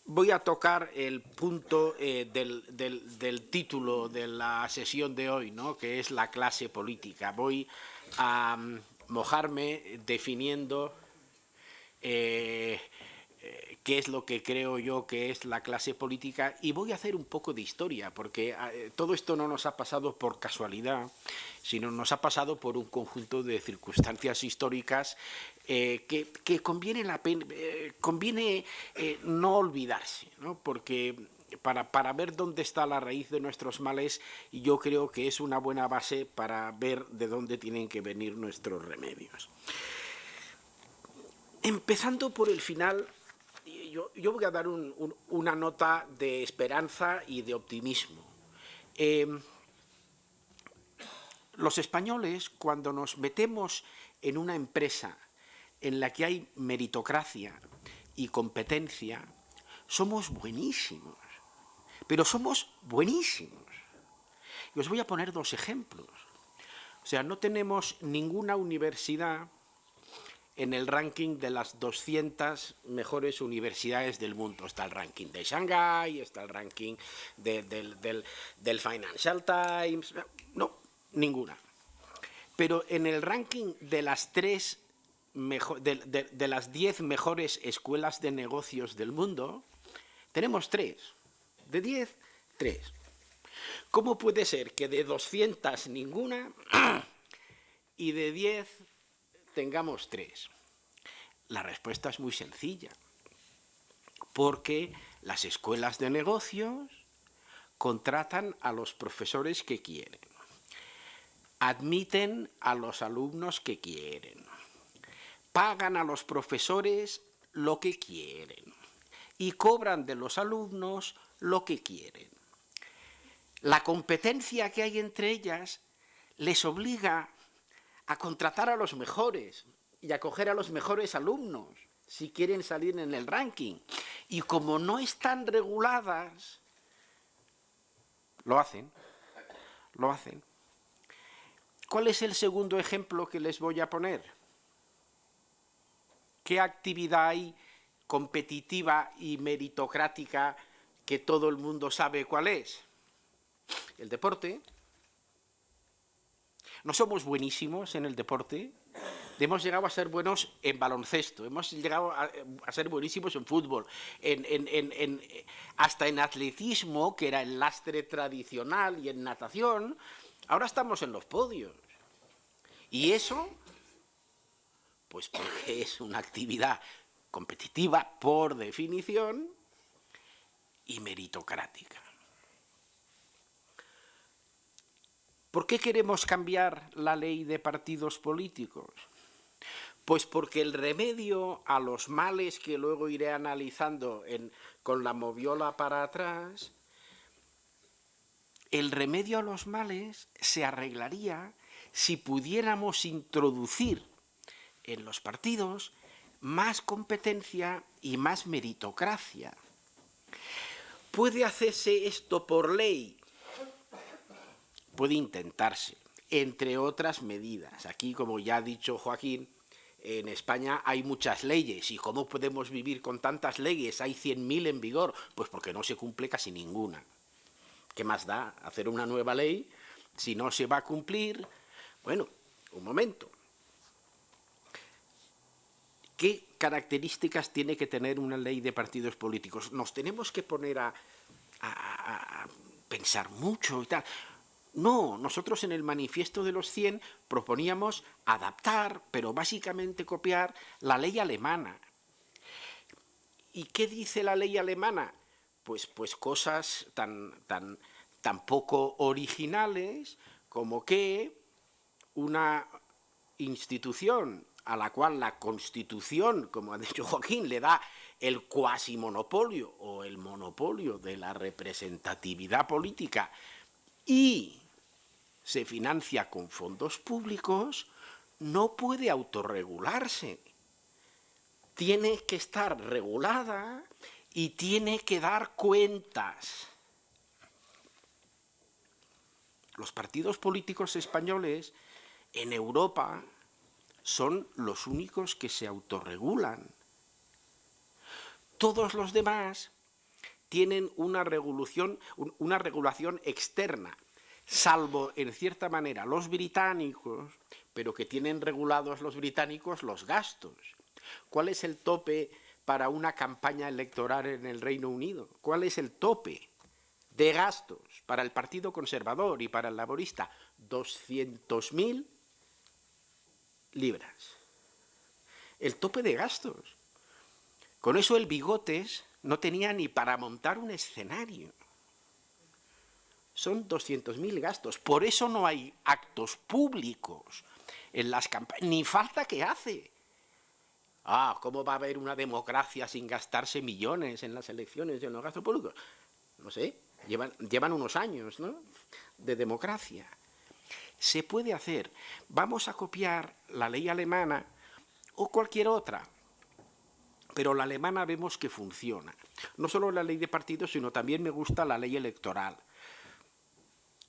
Voy a tocar el punto del título de la sesión de hoy, ¿no?, que es la clase política. Voy a mojarme definiendo qué es lo que creo yo que es la clase política, y voy a hacer un poco de historia, porque todo esto no nos ha pasado por casualidad, sino nos ha pasado por un conjunto de circunstancias históricas que conviene no olvidarse, ¿no? Porque para ver dónde está la raíz de nuestros males, yo creo que es una buena base para ver de dónde tienen que venir nuestros remedios. Empezando por el final, yo voy a dar una nota de esperanza y de optimismo. Los españoles, cuando nos metemos en una empresa en la que hay meritocracia y competencia, somos buenísimos, pero somos buenísimos. Y os voy a poner 2 ejemplos. O sea, no tenemos ninguna universidad en el ranking de las 200 mejores universidades del mundo. Está el ranking de Shanghái, está el ranking del Financial Times. No, ninguna. Pero en el ranking de las 10 mejores escuelas de negocios del mundo, tenemos 3. De 10, 3. ¿Cómo puede ser que de 200 ninguna y de 10 tengamos 3? La respuesta es muy sencilla, porque las escuelas de negocios contratan a los profesores que quieren, admiten a los alumnos que quieren, pagan a los profesores lo que quieren y cobran de los alumnos lo que quieren. La competencia que hay entre ellas les obliga a contratar a los mejores y a coger a los mejores alumnos si quieren salir en el ranking. Y como no están reguladas, lo hacen. ¿Cuál es el segundo ejemplo que les voy a poner? ¿Qué actividad hay competitiva y meritocrática que todo el mundo sabe cuál es? El deporte. No somos buenísimos en el deporte. Hemos llegado a ser buenos en baloncesto, hemos llegado a ser buenísimos en fútbol, hasta en atletismo, que era el lastre tradicional, y en natación. Ahora estamos en los podios. ¿Y eso? Pues porque es una actividad competitiva por definición y meritocrática. ¿Por qué queremos cambiar la ley de partidos políticos? Pues porque el remedio a los males, que luego iré analizando con la moviola para atrás, el remedio a los males se arreglaría si pudiéramos introducir en los partidos más competencia y más meritocracia. ¿Puede hacerse esto por ley? Puede intentarse, entre otras medidas. Aquí, como ya ha dicho Joaquín, en España hay muchas leyes. ¿Y cómo podemos vivir con tantas leyes? Hay 100.000 en vigor. Pues porque no se cumple casi ninguna. ¿Qué más da hacer una nueva ley si no se va a cumplir? Bueno, un momento. ¿Qué características tiene que tener una ley de partidos políticos? Nos tenemos que poner a pensar mucho y tal. No, nosotros en el Manifiesto de los 100 proponíamos adaptar, pero básicamente copiar la ley alemana. ¿Y qué dice la ley alemana? Pues cosas tan poco originales como que una institución a la cual la Constitución, como ha dicho Joaquín, le da el cuasimonopolio o el monopolio de la representatividad política y se financia con fondos públicos, no puede autorregularse. Tiene que estar regulada y tiene que dar cuentas. Los partidos políticos españoles en Europa son los únicos que se autorregulan. Todos los demás tienen una regulación externa, salvo en cierta manera los británicos, pero que tienen regulados los británicos los gastos. ¿Cuál es el tope para una campaña electoral en el Reino Unido? ¿Cuál es el tope de gastos para el Partido Conservador y para el Laborista? 200.000 libras. El tope de gastos. Con eso el Bigotes no tenía ni para montar un escenario. Son 200.000 gastos. Por eso no hay actos públicos en las campañas. Ni falta que hace. ¿Cómo va a haber una democracia sin gastarse millones en las elecciones y en los gastos públicos? No sé, llevan unos años, ¿no?, de democracia. Se puede hacer. Vamos a copiar la ley alemana o cualquier otra, pero la alemana vemos que funciona. No solo la ley de partidos, sino también me gusta la ley electoral.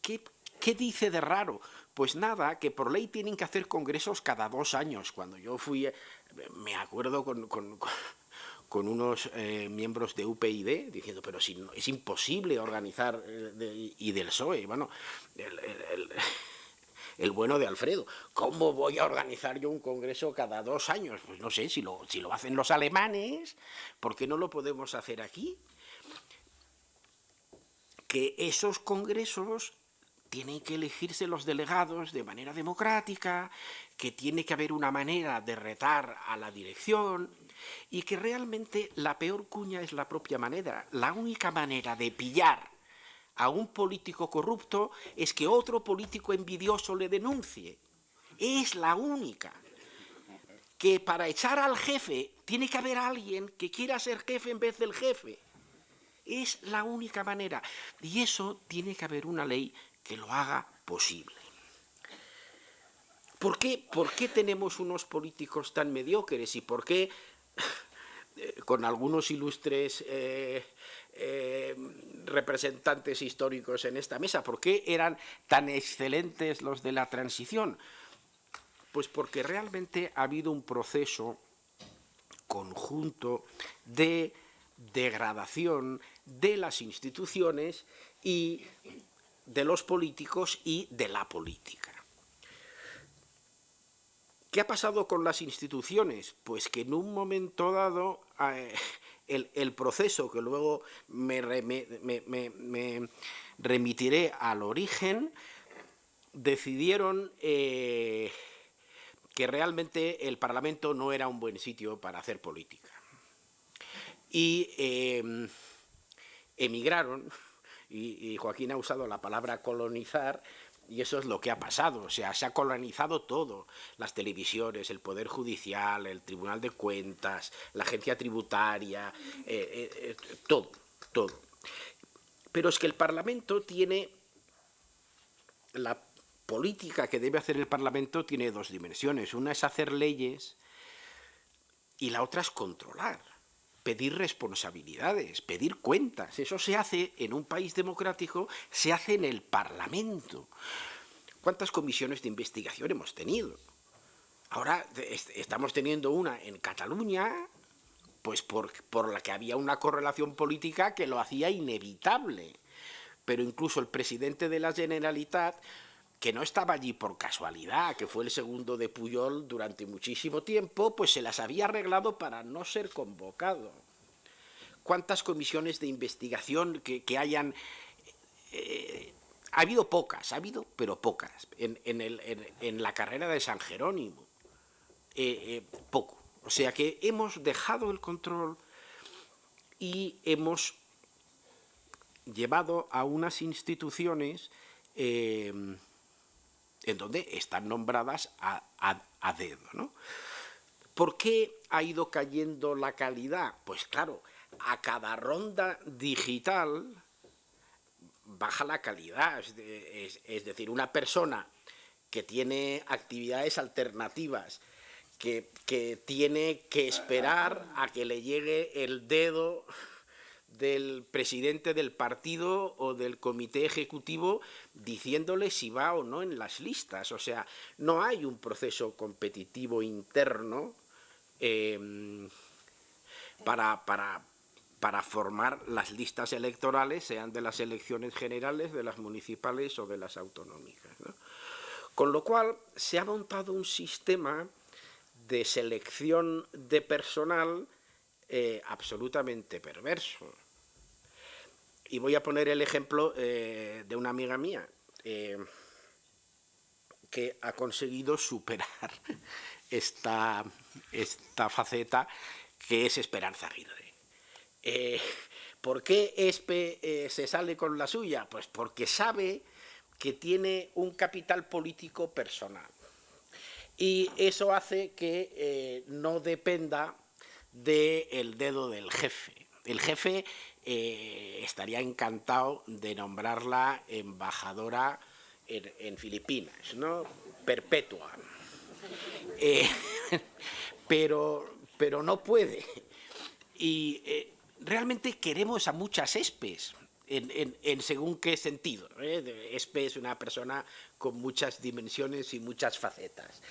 ¿Qué dice de raro? Pues nada, que por ley tienen que hacer congresos cada 2 años. Cuando yo fui, me acuerdo con unos miembros de UPyD diciendo, pero si no, es imposible organizar, y del PSOE, bueno, el bueno de Alfredo, ¿cómo voy a organizar yo un congreso cada 2 años? Pues no sé, si lo hacen los alemanes, ¿por qué no lo podemos hacer aquí? Que esos congresos tienen que elegirse los delegados de manera democrática, que tiene que haber una manera de retar a la dirección y que realmente la peor cuña es la propia manera. La única manera de pillar a un político corrupto es que otro político envidioso le denuncie. Es la única. Que para echar al jefe tiene que haber alguien que quiera ser jefe en vez del jefe. Es la única manera. Y eso tiene que haber una ley que lo haga posible. ¿Por qué tenemos unos políticos tan mediocres y por qué, con algunos ilustres representantes históricos en esta mesa, por qué eran tan excelentes los de la transición? Pues porque realmente ha habido un proceso conjunto de degradación de las instituciones y de los políticos y de la política. ¿Qué ha pasado con las instituciones? Pues que en un momento dado el proceso, que luego me remitiré al origen, decidieron que realmente el Parlamento no era un buen sitio para hacer política. Y emigraron, y Joaquín ha usado la palabra colonizar, y eso es lo que ha pasado. O sea, se ha colonizado todo: las televisiones, el Poder Judicial, el Tribunal de Cuentas, la agencia tributaria, todo. Pero es que el Parlamento tiene, la política que debe hacer el Parlamento tiene 2 dimensiones. Una es hacer leyes y la otra es controlar, pedir responsabilidades, pedir cuentas. Eso se hace en un país democrático, se hace en el Parlamento. ¿Cuántas comisiones de investigación hemos tenido? Ahora estamos teniendo una en Cataluña, pues por la que había una correlación política que lo hacía inevitable. Pero incluso el presidente de la Generalitat, que no estaba allí por casualidad, que fue el segundo de Pujol durante muchísimo tiempo, pues se las había arreglado para no ser convocado. ¿Cuántas comisiones de investigación que hayan... ha habido pocas, pero pocas. En la carrera de San Jerónimo, poco. O sea que hemos dejado el control y hemos llevado a unas instituciones en donde están nombradas a dedo, ¿no? ¿Por qué ha ido cayendo la calidad? Pues claro, a cada ronda digital baja la calidad, es decir, una persona que tiene actividades alternativas, que tiene que esperar a que le llegue el dedo del presidente del partido o del comité ejecutivo diciéndole si va o no en las listas. O sea, no hay un proceso competitivo interno para formar las listas electorales, sean de las elecciones generales, de las municipales o de las autonómicas, ¿no? Con lo cual se ha montado un sistema de selección de personal absolutamente perverso. Y voy a poner el ejemplo de una amiga mía que ha conseguido superar esta faceta, que es Esperanza Aguirre. ¿Por qué ESPE se sale con la suya? Pues porque sabe que tiene un capital político personal. Y eso hace que no dependa del dedo del jefe. El jefe estaría encantado de nombrarla embajadora en Filipinas, ¿no? Perpetua. Pero no puede. Y realmente queremos a muchas ESPEs, en según qué sentido. ESPE es una persona con muchas dimensiones y muchas facetas.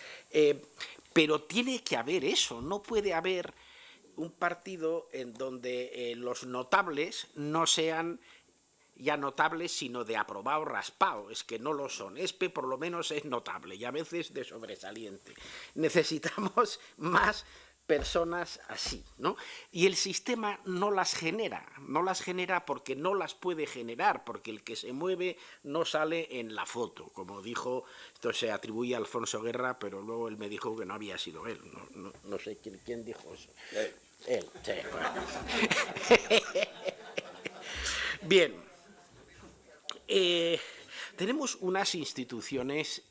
Pero tiene que haber eso, no puede haber un partido en donde los notables no sean ya notables, sino de aprobado raspado. Es que no lo son. ESPE por lo menos es notable y a veces de sobresaliente. Necesitamos más personas así, ¿no? Y el sistema no las genera porque no las puede generar, porque el que se mueve no sale en la foto, como dijo, esto se atribuye a Alfonso Guerra, pero luego él me dijo que no había sido él, no sé quién dijo eso. Él, sí, bueno. Bien, tenemos unas instituciones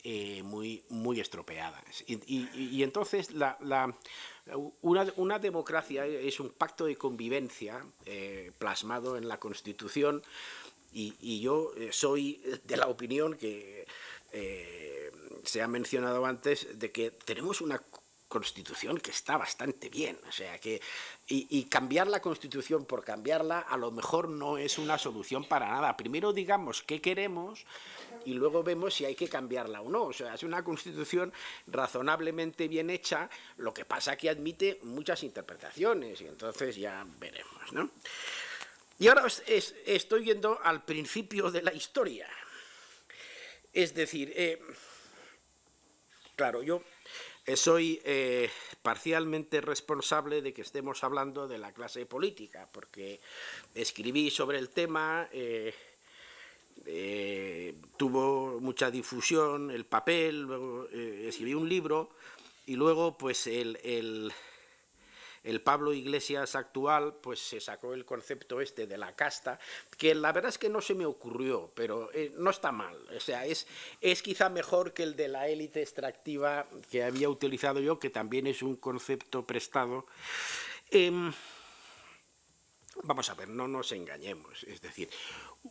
muy estropeadas y entonces una democracia es un pacto de convivencia plasmado en la Constitución y yo soy de la opinión que se ha mencionado antes de que tenemos una Constitución que está bastante bien, o sea que y cambiar la Constitución por cambiarla a lo mejor no es una solución para nada. Primero digamos qué queremos y luego vemos si hay que cambiarla o no. O sea, es una Constitución razonablemente bien hecha, lo que pasa que admite muchas interpretaciones y entonces ya veremos, ¿no? Y ahora estoy yendo al principio de la historia. Es decir, claro, yo soy parcialmente responsable de que estemos hablando de la clase política, porque escribí sobre el tema, tuvo mucha difusión el papel, luego escribí un libro y luego pues el Pablo Iglesias actual pues se sacó el concepto este de la casta, que la verdad es que no se me ocurrió, pero no está mal. O sea, es quizá mejor que el de la élite extractiva que había utilizado yo, que también es un concepto prestado. Vamos a ver, no nos engañemos. Es decir,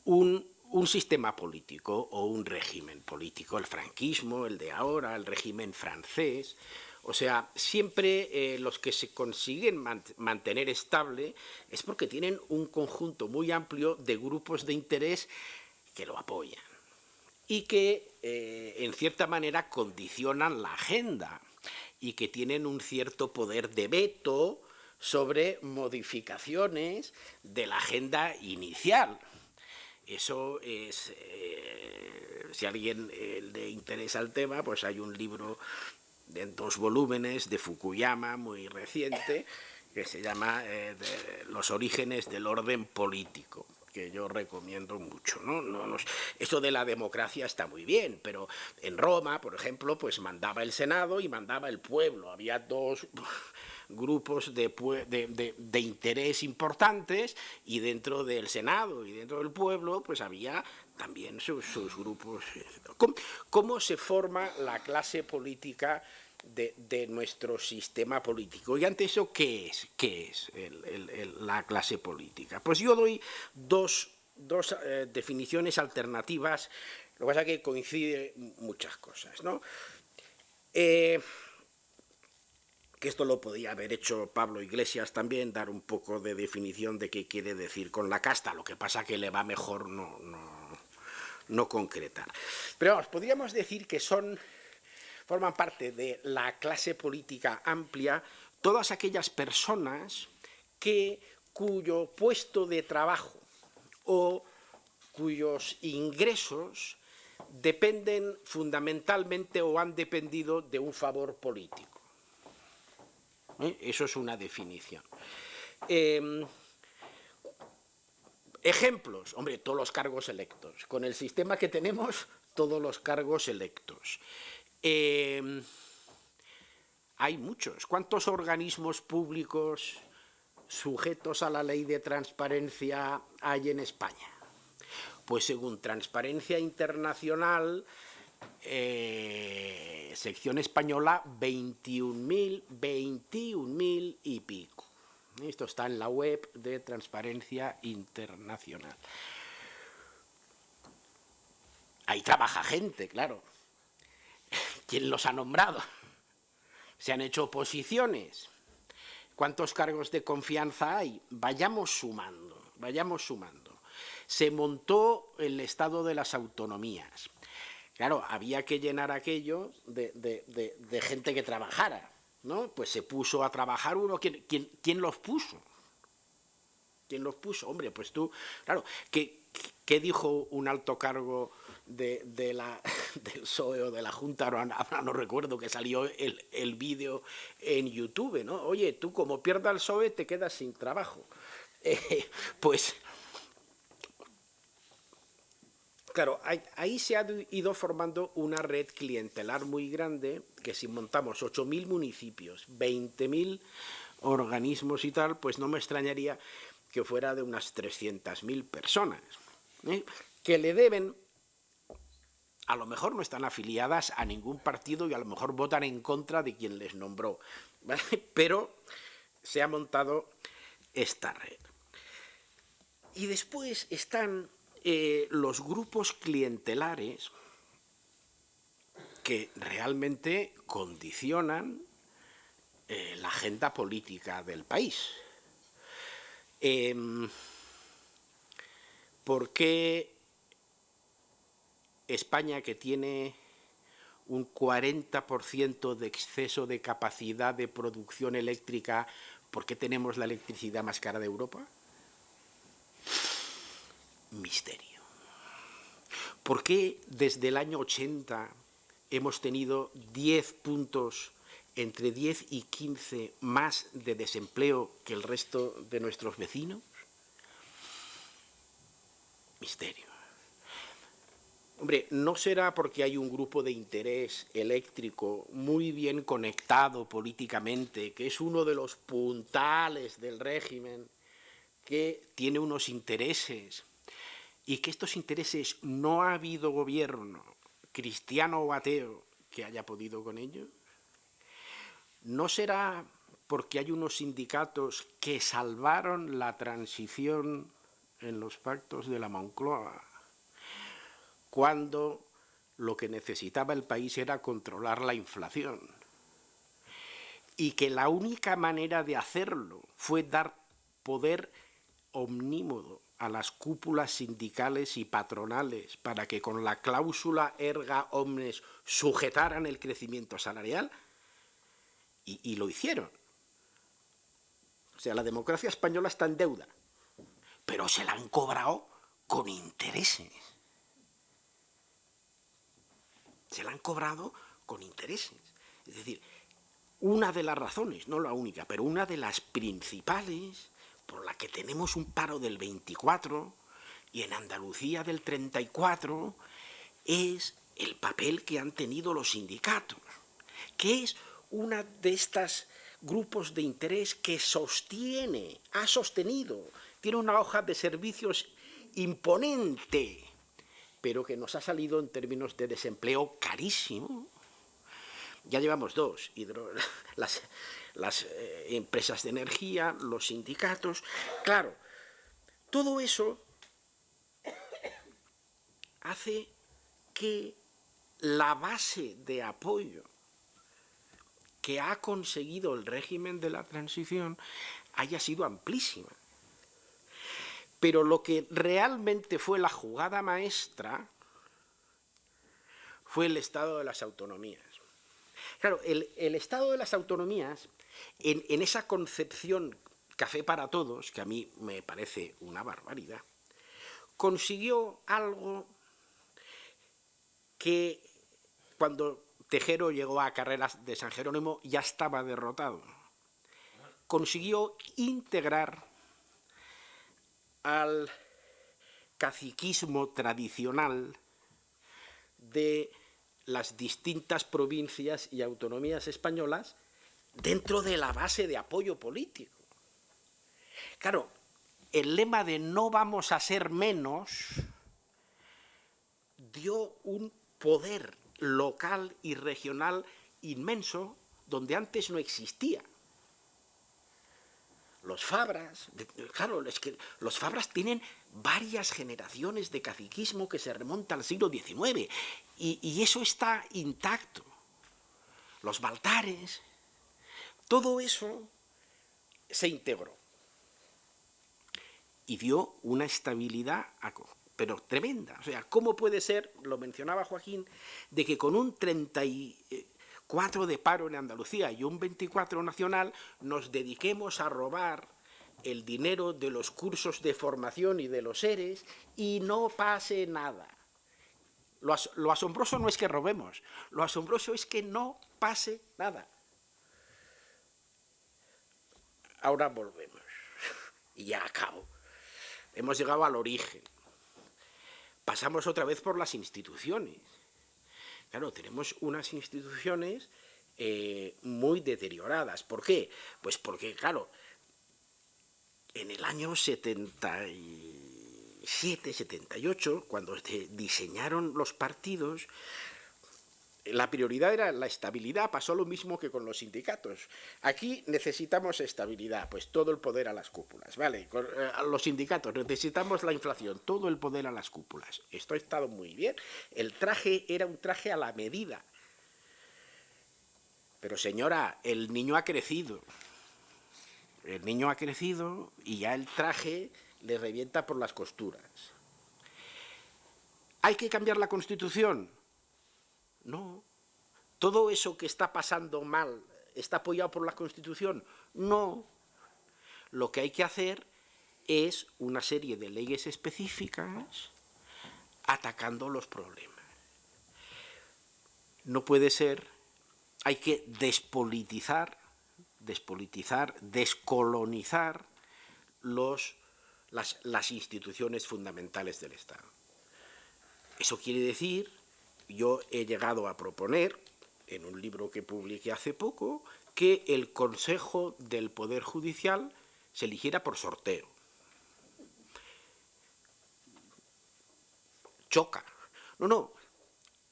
un sistema político o un régimen político, el franquismo, el de ahora, el régimen francés. O sea, siempre los que se consiguen mantener estable es porque tienen un conjunto muy amplio de grupos de interés que lo apoyan y que, en cierta manera, condicionan la agenda. y que tienen un cierto poder de veto sobre modificaciones de la agenda inicial. Eso es, si a alguien le interesa el tema, pues hay un libro en 2 volúmenes de Fukuyama, muy reciente, que se llama Los orígenes del orden político, que yo recomiendo mucho, ¿no? Esto de la democracia está muy bien, pero en Roma, por ejemplo, pues mandaba el Senado y mandaba el pueblo. Había 2 grupos de interés importantes, y dentro del Senado y dentro del pueblo pues había también sus grupos. ¿Cómo se forma la clase política de nuestro sistema político? Y ante eso, ¿qué es la clase política? Pues yo doy dos definiciones alternativas. Lo que pasa es que coinciden muchas cosas, ¿no? Que esto lo podía haber hecho Pablo Iglesias también, dar un poco de definición de qué quiere decir con la casta. Lo que pasa que le va mejor no concretar. Pero vamos, podríamos decir que forman parte de la clase política amplia todas aquellas personas cuyo puesto de trabajo o cuyos ingresos dependen fundamentalmente o han dependido de un favor político. Eso es una definición. Ejemplos, hombre, todos los cargos electos. Con el sistema que tenemos, todos los cargos electos. Hay muchos. ¿Cuántos organismos públicos sujetos a la ley de transparencia hay en España? Pues según Transparencia Internacional, sección española, 21.000 y pico. Esto está en la web de Transparencia Internacional. Ahí trabaja gente, claro. ¿Quién los ha nombrado? ¿Se han hecho oposiciones? ¿Cuántos cargos de confianza hay? Vayamos sumando, vayamos sumando. Se montó el Estado de las Autonomías. Claro, había que llenar aquello de gente que trabajara, ¿no? Pues se puso a trabajar uno. ¿Quién los puso? ¿Quién los puso? Hombre, pues tú, claro, ¿qué dijo un alto cargo del PSOE o de la Junta? Ahora no recuerdo, que salió el vídeo en YouTube, ¿no? Oye, tú como pierdas el PSOE te quedas sin trabajo. Pues... Claro, ahí se ha ido formando una red clientelar muy grande, que si montamos 8.000 municipios, 20.000 organismos y tal, pues no me extrañaría que fuera de unas 300.000 personas, que le deben, a lo mejor no están afiliadas a ningún partido y a lo mejor votan en contra de quien les nombró, ¿vale? Pero se ha montado esta red. Y después están los grupos clientelares que realmente condicionan la agenda política del país. ¿Por qué España, que tiene un 40% de exceso de capacidad de producción eléctrica, por qué tenemos la electricidad más cara de Europa? Misterio. ¿Por qué desde el año 80 hemos tenido 10 puntos, entre 10 y 15 más de desempleo que el resto de nuestros vecinos? Misterio. Hombre, ¿no será porque hay un grupo de interés eléctrico muy bien conectado políticamente, que es uno de los puntales del régimen, que tiene unos intereses, y que estos intereses no ha habido gobierno, cristiano o ateo, que haya podido con ellos? ¿No será porque hay unos sindicatos que salvaron la transición en los pactos de la Moncloa, cuando lo que necesitaba el país era controlar la inflación, y que la única manera de hacerlo fue dar poder omnímodo a las cúpulas sindicales y patronales para que con la cláusula erga omnes sujetaran el crecimiento salarial? y lo hicieron. O sea, la democracia española está en deuda, pero se la han cobrado con intereses. Se la han cobrado con intereses. Es decir, una de las razones, no la única, pero una de las principales por la que tenemos un paro del 24 y en Andalucía del 34 es el papel que han tenido los sindicatos, que es una de estas grupos de interés que ha sostenido, tiene una hoja de servicios imponente, pero que nos ha salido en términos de desempleo carísimo. Ya llevamos dos, las empresas de energía, los sindicatos. Claro, todo eso hace que la base de apoyo que ha conseguido el régimen de la transición haya sido amplísima. Pero lo que realmente fue la jugada maestra fue el Estado de las Autonomías. Claro, el Estado de las Autonomías, en esa concepción café para todos, que a mí me parece una barbaridad, consiguió algo que cuando Tejero llegó a Carreras de San Jerónimo ya estaba derrotado. Consiguió integrar al caciquismo tradicional de las distintas provincias y autonomías españolas dentro de la base de apoyo político. Claro, el lema de no vamos a ser menos dio un poder local y regional inmenso donde antes no existía. Los Fabras, claro, es que los Fabras tienen varias generaciones de caciquismo que se remontan al siglo XIX y eso está intacto. Los Baltares, todo eso se integró y dio una estabilidad, pero tremenda. O sea, ¿cómo puede ser, lo mencionaba Joaquín, de que con un 34 de paro en Andalucía y un 24 nacional nos dediquemos a robar el dinero de los cursos de formación y de los ERES y no pase nada? Lo asombroso no es que robemos, lo asombroso es que no pase nada. Ahora volvemos, y ya acabo. Hemos llegado al origen. Pasamos otra vez por las instituciones. Claro, tenemos unas instituciones muy deterioradas. ¿Por qué? Pues porque, claro, en el año 77, 78, cuando se diseñaron los partidos, la prioridad era la estabilidad. Pasó lo mismo que con los sindicatos. Aquí necesitamos estabilidad, pues todo el poder a las cúpulas, ¿vale? A los sindicatos necesitamos la inflación, todo el poder a las cúpulas. Esto ha estado muy bien. El traje era un traje a la medida. Pero señora, el niño ha crecido. El niño ha crecido y ya el traje le revienta por las costuras. ¿Hay que cambiar la Constitución? No. ¿Todo eso que está pasando mal está apoyado por la Constitución? No. Lo que hay que hacer es una serie de leyes específicas atacando los problemas. No puede ser, hay que despolitizar, descolonizar las instituciones fundamentales del Estado. Eso quiere decir, yo he llegado a proponer, en un libro que publiqué hace poco, que el Consejo del Poder Judicial se eligiera por sorteo. Choca. No,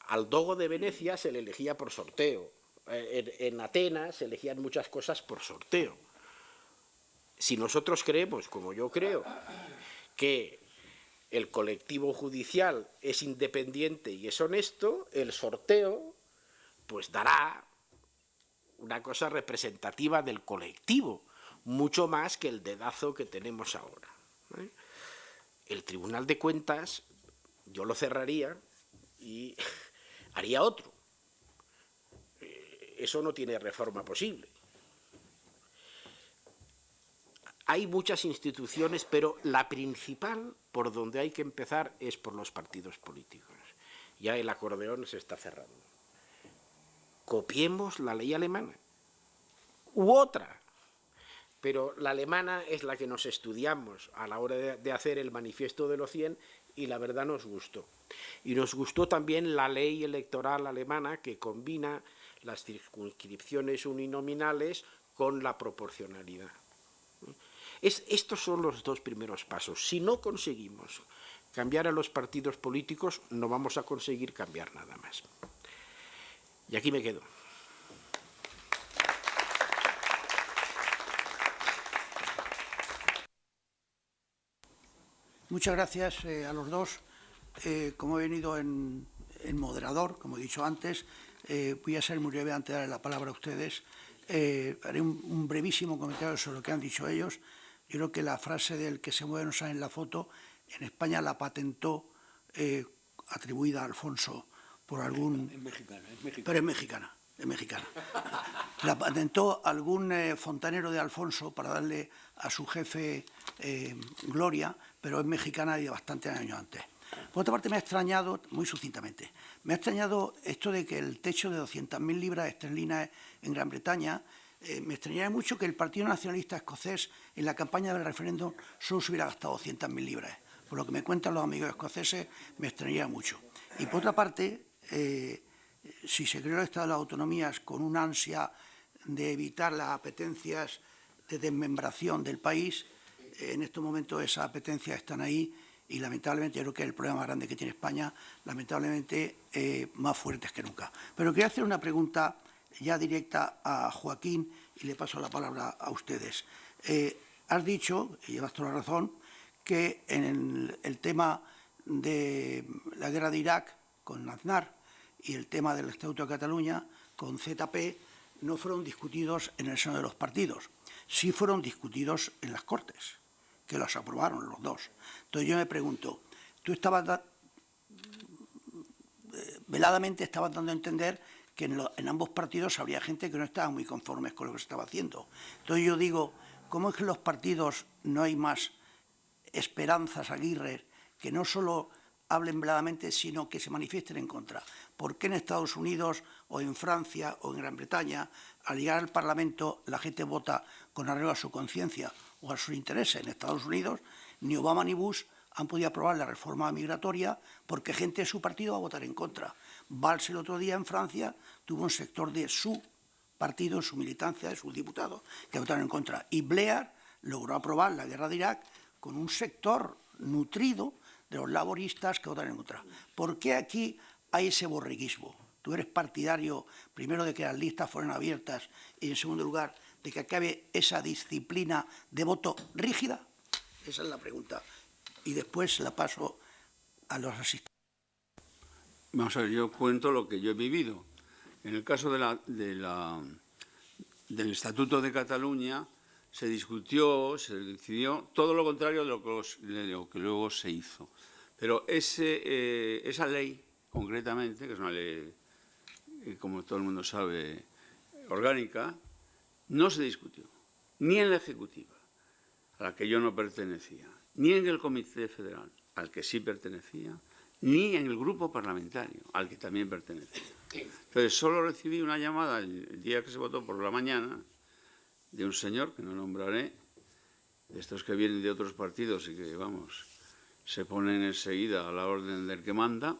al dogo de Venecia se le elegía por sorteo. En Atenas se elegían muchas cosas por sorteo. Si nosotros creemos, como yo creo, que el colectivo judicial es independiente y es honesto, el sorteo pues dará una cosa representativa del colectivo, mucho más que el dedazo que tenemos ahora. El Tribunal de Cuentas yo lo cerraría y haría otro. Eso no tiene reforma posible. hay muchas instituciones, pero la principal por donde hay que empezar es por los partidos políticos. Ya el acordeón se está cerrando. Copiemos la ley alemana u otra, pero la alemana es la que nos estudiamos a la hora de hacer el manifiesto de los 100 y la verdad nos gustó. Y nos gustó también la ley electoral alemana que combina las circunscripciones uninominales con la proporcionalidad. Estos son los dos primeros pasos. Si no conseguimos cambiar a los partidos políticos, no vamos a conseguir cambiar nada más. Y aquí me quedo. Muchas gracias a los dos. Como he venido en moderador, como he dicho antes, voy a ser muy breve antes de darle la palabra a ustedes. Haré un brevísimo comentario sobre lo que han dicho ellos. Yo creo que la frase del que se mueve no sale en la foto, en España la patentó, atribuida a Alfonso por algún... Es mexicana. Pero es mexicana. La patentó algún fontanero de Alfonso para darle a su jefe gloria, pero es mexicana y de bastantes años antes. Por otra parte, me ha extrañado, muy sucintamente, me ha extrañado esto de que el techo de 200.000 libras esterlinas en Gran Bretaña, me extrañaría mucho que el Partido Nacionalista Escocés en la campaña del referéndum solo se hubiera gastado 200.000 libras. Por lo que me cuentan los amigos escoceses, me extrañaría mucho. Y por otra parte, si se creó el Estado de las Autonomías con una ansia de evitar las apetencias de desmembración del país, en estos momentos esas apetencias están ahí y lamentablemente yo creo que es el problema más grande que tiene España, lamentablemente más fuertes que nunca. Pero quería hacer una pregunta ya directa a Joaquín y le paso la palabra a ustedes. Has dicho, y llevas toda la razón, que en el tema de la guerra de Irak con Aznar y el tema del Estatuto de Cataluña con ZP no fueron discutidos en el seno de los partidos, sí fueron discutidos en las Cortes, que los aprobaron los dos. Entonces yo me pregunto, tú estabas veladamente estabas dando a entender que en ambos partidos habría gente que no estaba muy conformes con lo que se estaba haciendo. Entonces yo digo, ¿cómo es que en los partidos no hay más Esperanzas Aguirre que no solo hablen veladamente, sino que se manifiesten en contra? ¿Por qué en Estados Unidos o en Francia o en Gran Bretaña, al llegar al Parlamento, la gente vota con arreglo a su conciencia o a sus intereses? En Estados Unidos, ni Obama ni Bush han podido aprobar la reforma migratoria porque gente de su partido va a votar en contra. Valls el otro día en Francia tuvo un sector de su partido, su militancia, de sus diputados, que votaron en contra. Y Blair logró aprobar la guerra de Irak con un sector nutrido de los laboristas que votaron en contra. ¿Por qué aquí hay ese borreguismo? Tú eres partidario, primero, de que las listas fueran abiertas y, en segundo lugar, de que acabe esa disciplina de voto rígida. Esa es la pregunta. Y después la paso a los asistentes. Vamos a ver, yo cuento lo que yo he vivido. En el caso del Estatuto de Cataluña se discutió, se decidió todo lo contrario de lo que luego se hizo. Pero esa ley, concretamente, que es una ley, como todo el mundo sabe, orgánica, no se discutió, ni en la Ejecutiva, a la que yo no pertenecía, ni en el Comité Federal, al que sí pertenecía, ni en el grupo parlamentario, al que también pertenecía. Entonces, solo recibí una llamada el día que se votó por la mañana de un señor, que no nombraré, de estos que vienen de otros partidos y que, vamos, se ponen enseguida a la orden del que manda,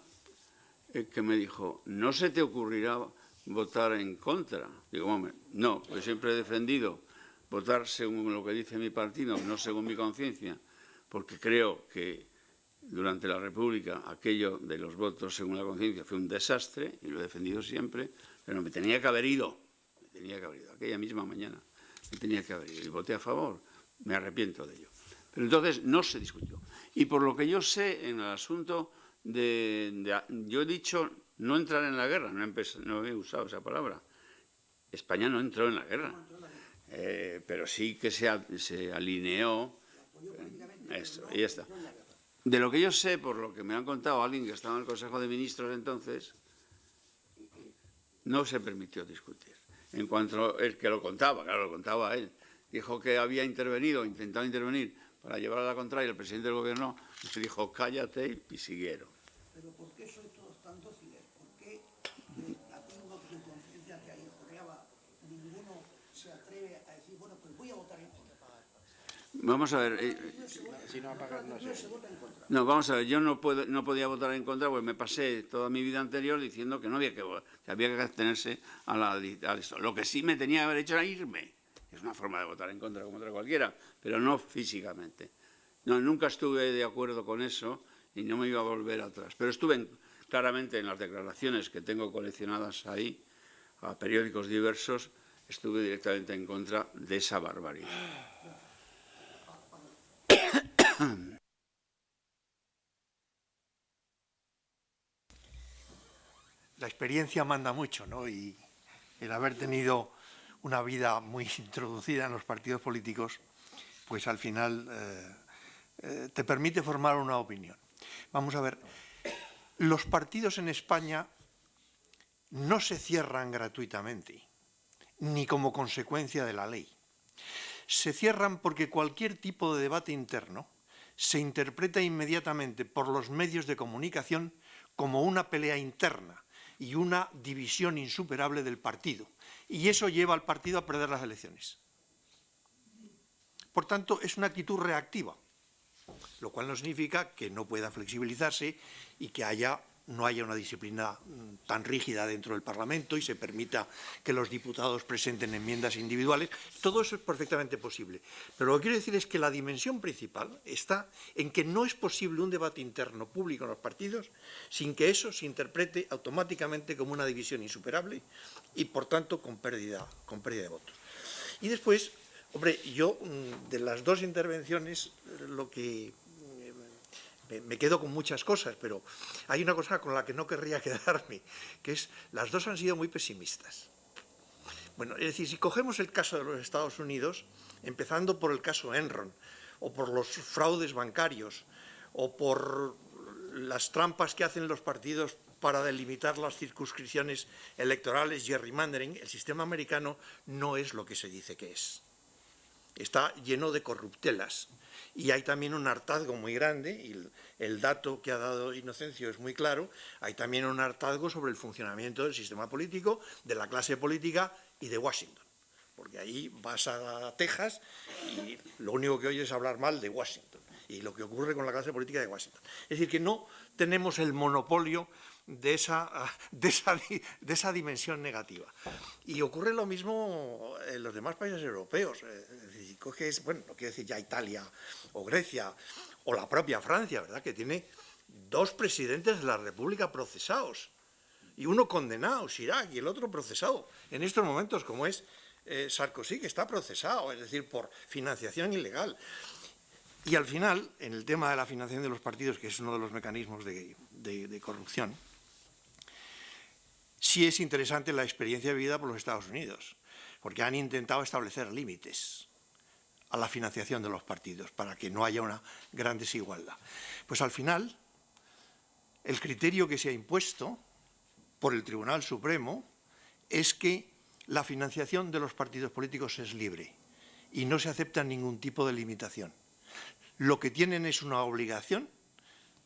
que me dijo, ¿no se te ocurrirá votar en contra? Digo, hombre, no, pues siempre he defendido votar según lo que dice mi partido, no según mi conciencia, porque creo que durante la República aquello de los votos según la conciencia fue un desastre, y lo he defendido siempre, pero me tenía que haber ido, aquella misma mañana, me tenía que haber ido, y voté a favor, me arrepiento de ello. Pero entonces no se discutió. Y por lo que yo sé en el asunto yo he dicho no entrar en la guerra, no he usado esa palabra. España no entró en la guerra, pero sí que se alineó. Eso, y ya está. De lo que yo sé, por lo que me han contado alguien que estaba en el Consejo de Ministros entonces, no se permitió discutir. En cuanto el que lo contaba, claro, lo contaba él, dijo que había intervenido, intentado intervenir para llevar a la contraria el presidente del gobierno, se dijo cállate y siguieron. Pero ¿por qué sois todos tan dóciles? ¿Por qué a tengo de conciencia que ahí Jorreaba ninguno se atreve a decir, bueno, pues voy a votar en contra? Vamos a ver. Si no apagas, no sé. No, vamos a ver, yo no podía votar en contra porque me pasé toda mi vida anterior diciendo que no había que había que atenerse a esto. Lo que sí me tenía que haber hecho era irme. Es una forma de votar en contra como otra cualquiera, pero no físicamente. No, nunca estuve de acuerdo con eso y no me iba a volver atrás. Pero estuve claramente en las declaraciones que tengo coleccionadas ahí, a periódicos diversos, estuve directamente en contra de esa barbaridad. La experiencia manda mucho, ¿no? Y el haber tenido una vida muy introducida en los partidos políticos, pues al final te permite formar una opinión. Vamos a ver, los partidos en España no se cierran gratuitamente, ni como consecuencia de la ley. Se cierran porque cualquier tipo de debate interno se interpreta inmediatamente por los medios de comunicación como una pelea interna y una división insuperable del partido. Y eso lleva al partido a perder las elecciones. Por tanto, es una actitud reactiva, lo cual no significa que no pueda flexibilizarse y que no haya una disciplina tan rígida dentro del Parlamento y se permita que los diputados presenten enmiendas individuales. Todo eso es perfectamente posible. Pero lo que quiero decir es que la dimensión principal está en que no es posible un debate interno público en los partidos sin que eso se interprete automáticamente como una división insuperable y, por tanto, con pérdida de votos. Y después, hombre, yo de las dos intervenciones lo que me quedo con muchas cosas, pero hay una cosa con la que no querría quedarme, que es, las dos han sido muy pesimistas. Bueno, es decir, si cogemos el caso de los Estados Unidos, empezando por el caso Enron, o por los fraudes bancarios, o por las trampas que hacen los partidos para delimitar las circunscripciones electorales, gerrymandering, el sistema americano no es lo que se dice que es. Está lleno de corruptelas. Y hay también un hartazgo muy grande, y el dato que ha dado Inocencio es muy claro, hay también un hartazgo sobre el funcionamiento del sistema político, de la clase política y de Washington. Porque ahí vas a Texas y lo único que oyes es hablar mal de Washington y lo que ocurre con la clase política de Washington. Es decir, que no tenemos el monopolio de esa dimensión negativa. Y ocurre lo mismo en los demás países europeos. Si coges, bueno, no quiero decir ya Italia o Grecia o la propia Francia, ¿verdad?, que tiene dos presidentes de la República procesados y uno condenado, Chirac, y el otro procesado en estos momentos, como es Sarkozy, que está procesado, es decir, por financiación ilegal. Y al final, en el tema de la financiación de los partidos, que es uno de los mecanismos de corrupción, sí es interesante la experiencia vivida por los Estados Unidos, porque han intentado establecer límites a la financiación de los partidos para que no haya una gran desigualdad. Pues al final, el criterio que se ha impuesto por el Tribunal Supremo es que la financiación de los partidos políticos es libre y no se acepta ningún tipo de limitación. Lo que tienen es una obligación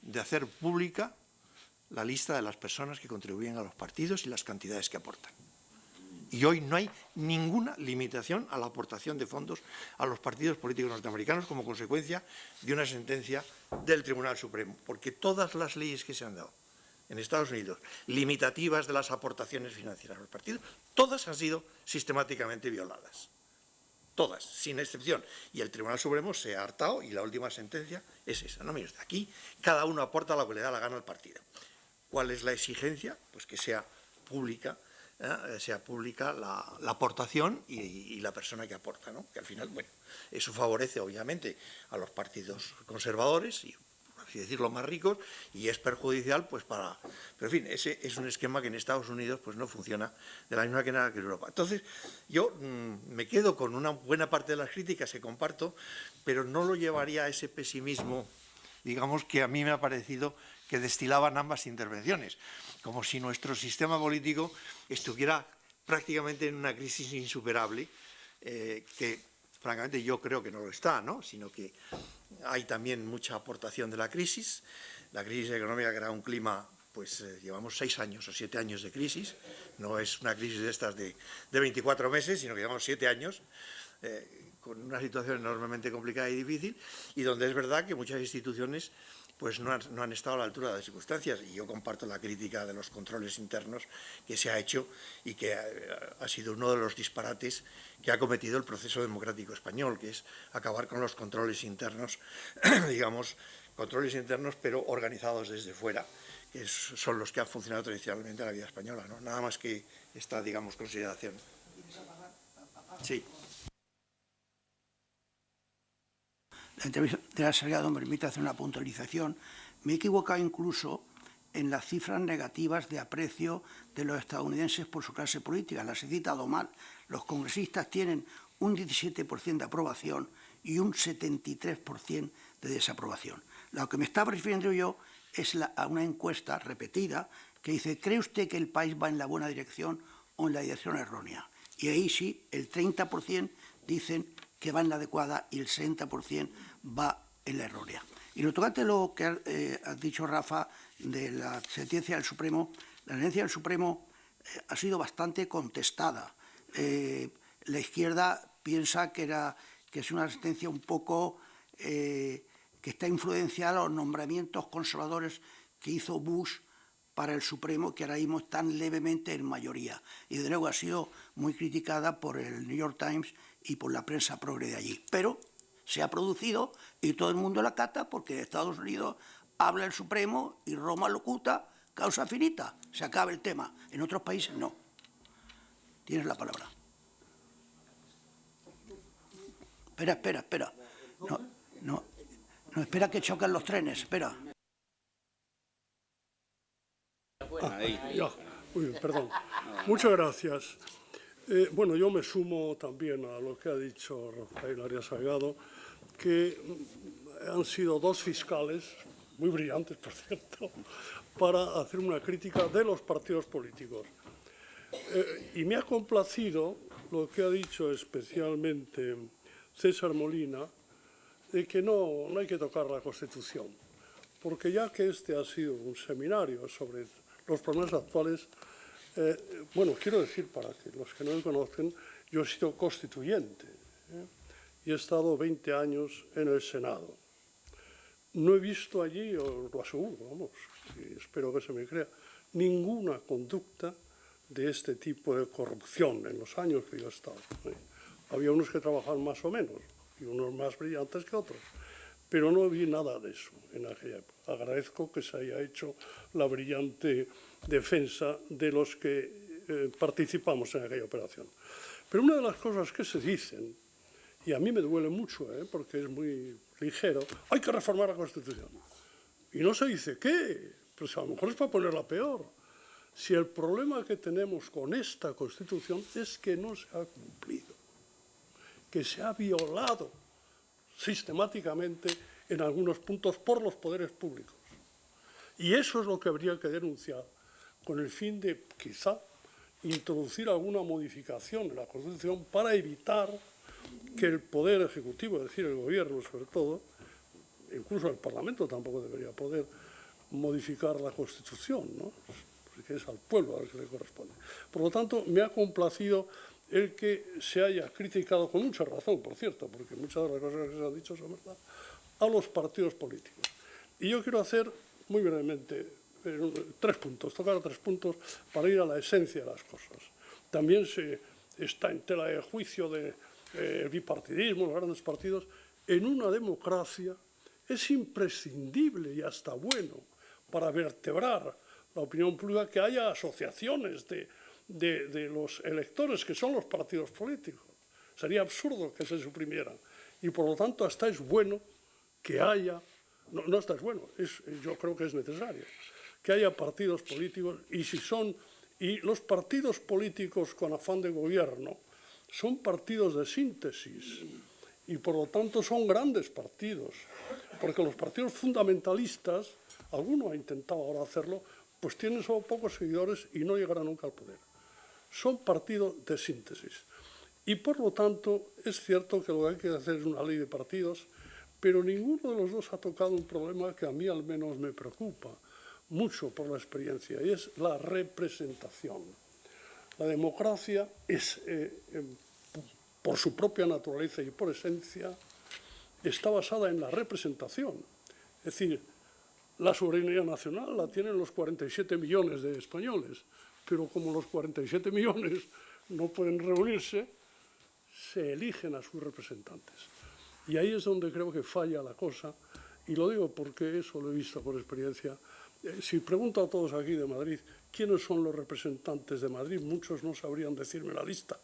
de hacer pública la lista de las personas que contribuyen a los partidos y las cantidades que aportan. Y hoy no hay ninguna limitación a la aportación de fondos a los partidos políticos norteamericanos como consecuencia de una sentencia del Tribunal Supremo, porque todas las leyes que se han dado en Estados Unidos, limitativas de las aportaciones financieras a los partidos, todas han sido sistemáticamente violadas. Todas, sin excepción. Y el Tribunal Supremo se ha hartado y la última sentencia es esa. No, mire usted, aquí cada uno aporta lo que le da la gana al partido. ¿Cuál es la exigencia? Pues que sea pública, la aportación y la persona que aporta, ¿no? Que al final, bueno, eso favorece obviamente a los partidos conservadores y, por así decirlo, más ricos, y es perjudicial pues para... Pero en fin, ese es un esquema que en Estados Unidos pues no funciona de la misma manera que en Europa. Entonces, yo me quedo con una buena parte de las críticas que comparto, pero no lo llevaría a ese pesimismo, digamos, que a mí me ha parecido que destilaban ambas intervenciones, como si nuestro sistema político estuviera prácticamente en una crisis insuperable, que francamente yo creo que no lo está, ¿no? Sino que hay también mucha aportación de la crisis económica ha creado un clima, pues llevamos 6 años o 7 años de crisis, no es una crisis de estas de 24 meses, sino que llevamos 7 años, con una situación enormemente complicada y difícil, y donde es verdad que muchas instituciones pues no han estado a la altura de las circunstancias, y yo comparto la crítica de los controles internos que se ha hecho y que ha sido uno de los disparates que ha cometido el proceso democrático español, que es acabar con los controles internos, digamos, controles internos pero organizados desde fuera, que son los que han funcionado tradicionalmente en la vida española, ¿no? Nada más que esta, digamos, consideración. Sí. La entrevista de la Salgado me permite hacer una puntualización. Me he equivocado incluso en las cifras negativas de aprecio de los estadounidenses por su clase política. Las he citado mal. Los congresistas tienen un 17% de aprobación y un 73% de desaprobación. Lo que me estaba refiriendo yo es a una encuesta repetida que dice: ¿cree usted que el país va en la buena dirección o en la dirección errónea? Y ahí sí, el 30% dicen que va en la adecuada y el 60% va en la errónea. Y lo tocante lo que has dicho, Rafa, de la sentencia del Supremo, la sentencia del Supremo ha sido bastante contestada. La izquierda piensa que es una sentencia un poco que está influenciada a los nombramientos conservadores que hizo Bush para el Supremo, que ahora mismo están levemente en mayoría. Y desde luego ha sido muy criticada por el New York Times y por la prensa progre de allí. Pero se ha producido y todo el mundo la cata, porque en Estados Unidos habla el Supremo y Roma locuta, causa finita, se acaba el tema. En otros países no. Tienes la palabra. Espera. No, espera que chocan los trenes, espera. Muy bien, perdón. Muchas gracias. Bueno, yo me sumo también a lo que ha dicho Rafael Arias Salgado, que han sido dos fiscales, muy brillantes, por cierto, para hacer una crítica de los partidos políticos. Y me ha complacido lo que ha dicho especialmente César Molina, de que no hay que tocar la Constitución, porque ya que este ha sido un seminario sobre los problemas actuales, bueno, quiero decir, para que los que no me conocen, yo he sido constituyente y he estado 20 años en el Senado. No he visto allí, os lo aseguro, vamos, y espero que se me crea, ninguna conducta de este tipo de corrupción en los años que yo he estado. Había unos que trabajaban más o menos y unos más brillantes que otros, pero no vi nada de eso en aquella época. Agradezco que se haya hecho la brillante defensa de los que participamos en aquella operación. Pero una de las cosas que se dicen, y a mí me duele mucho, porque es muy ligero, hay que reformar la Constitución. Y no se dice qué, pues a lo mejor es para ponerla peor. Si el problema que tenemos con esta Constitución es que no se ha cumplido, que se ha violado sistemáticamente en algunos puntos por los poderes públicos. Y eso es lo que habría que denunciar, con el fin de, quizá, introducir alguna modificación en la Constitución para evitar que el Poder Ejecutivo, es decir, el Gobierno sobre todo, incluso el Parlamento tampoco debería poder modificar la Constitución, ¿no? Porque es al pueblo al que le corresponde. Por lo tanto, me ha complacido el que se haya criticado, con mucha razón, por cierto, porque muchas de las cosas que se han dicho son verdad, a los partidos políticos. Y yo quiero hacer, muy brevemente, 3 puntos, tocar 3 puntos para ir a la esencia de las cosas. También se está en tela de juicio del bipartidismo, los grandes partidos. En una democracia es imprescindible y hasta bueno para vertebrar la opinión pública que haya asociaciones de los electores, que son los partidos políticos. Sería absurdo que se suprimieran. Y por lo tanto, hasta es bueno que haya, no hasta es bueno, yo creo que es necesario, que haya partidos políticos, y los partidos políticos con afán de gobierno son partidos de síntesis y por lo tanto son grandes partidos, porque los partidos fundamentalistas, alguno ha intentado ahora hacerlo, pues tienen solo pocos seguidores y no llegarán nunca al poder. Son partidos de síntesis. Y por lo tanto, es cierto que lo que hay que hacer es una ley de partidos, pero ninguno de los dos ha tocado un problema que a mí al menos me preocupa mucho por la experiencia, y es la representación. La democracia es, por su propia naturaleza y por esencia, está basada en la representación. Es decir, la soberanía nacional la tienen los 47 millones de españoles, pero como los 47 millones no pueden reunirse, se eligen a sus representantes. Y ahí es donde creo que falla la cosa, y lo digo porque eso lo he visto por experiencia. Si pregunto a todos aquí de Madrid quiénes son los representantes de Madrid, muchos no sabrían decirme la lista.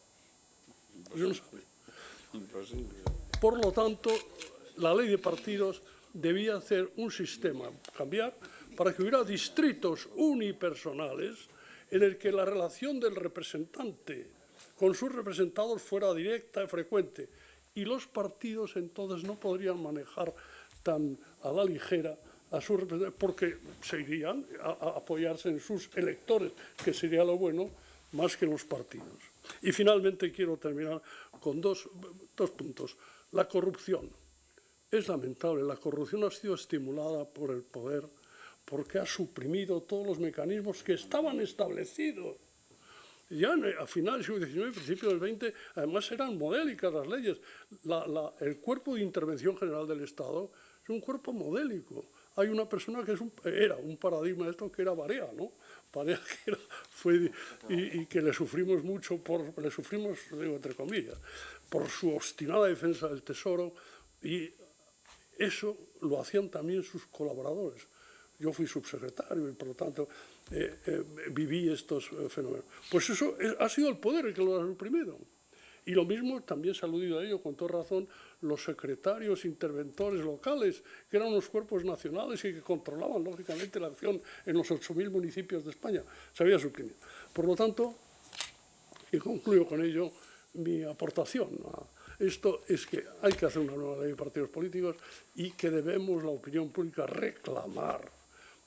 Pues yo no sabría. Imposible. Por lo tanto, la ley de partidos debía hacer un sistema, cambiar, para que hubiera distritos unipersonales en el que la relación del representante con sus representados fuera directa y frecuente. Y los partidos entonces no podrían manejar tan a la ligera a sus representantes, porque se irían a apoyarse en sus electores, que sería lo bueno, más que en los partidos. Y finalmente quiero terminar con dos puntos. La corrupción. Es lamentable, la corrupción ha sido estimulada por el poder porque ha suprimido todos los mecanismos que estaban establecidos. Ya a finales del siglo XIX, principios del XX, además eran modélicas las leyes. El cuerpo de intervención general del Estado es un cuerpo modélico. Hay una persona que era un paradigma de esto, que era Barea, ¿no? Barea y que le sufrimos mucho, digo entre comillas, por su obstinada defensa del tesoro, y eso lo hacían también sus colaboradores. Yo fui subsecretario y, por lo tanto, viví estos fenómenos. Pues eso ha sido el poder el que lo ha suprimido. Y lo mismo, también se ha aludido a ello con toda razón, los secretarios interventores locales, que eran unos cuerpos nacionales y que controlaban, lógicamente, la acción en los 8.000 municipios de España. Se había suprimido. Por lo tanto, y concluyo con ello mi aportación a esto, es que hay que hacer una nueva ley de partidos políticos y que debemos, la opinión pública, reclamar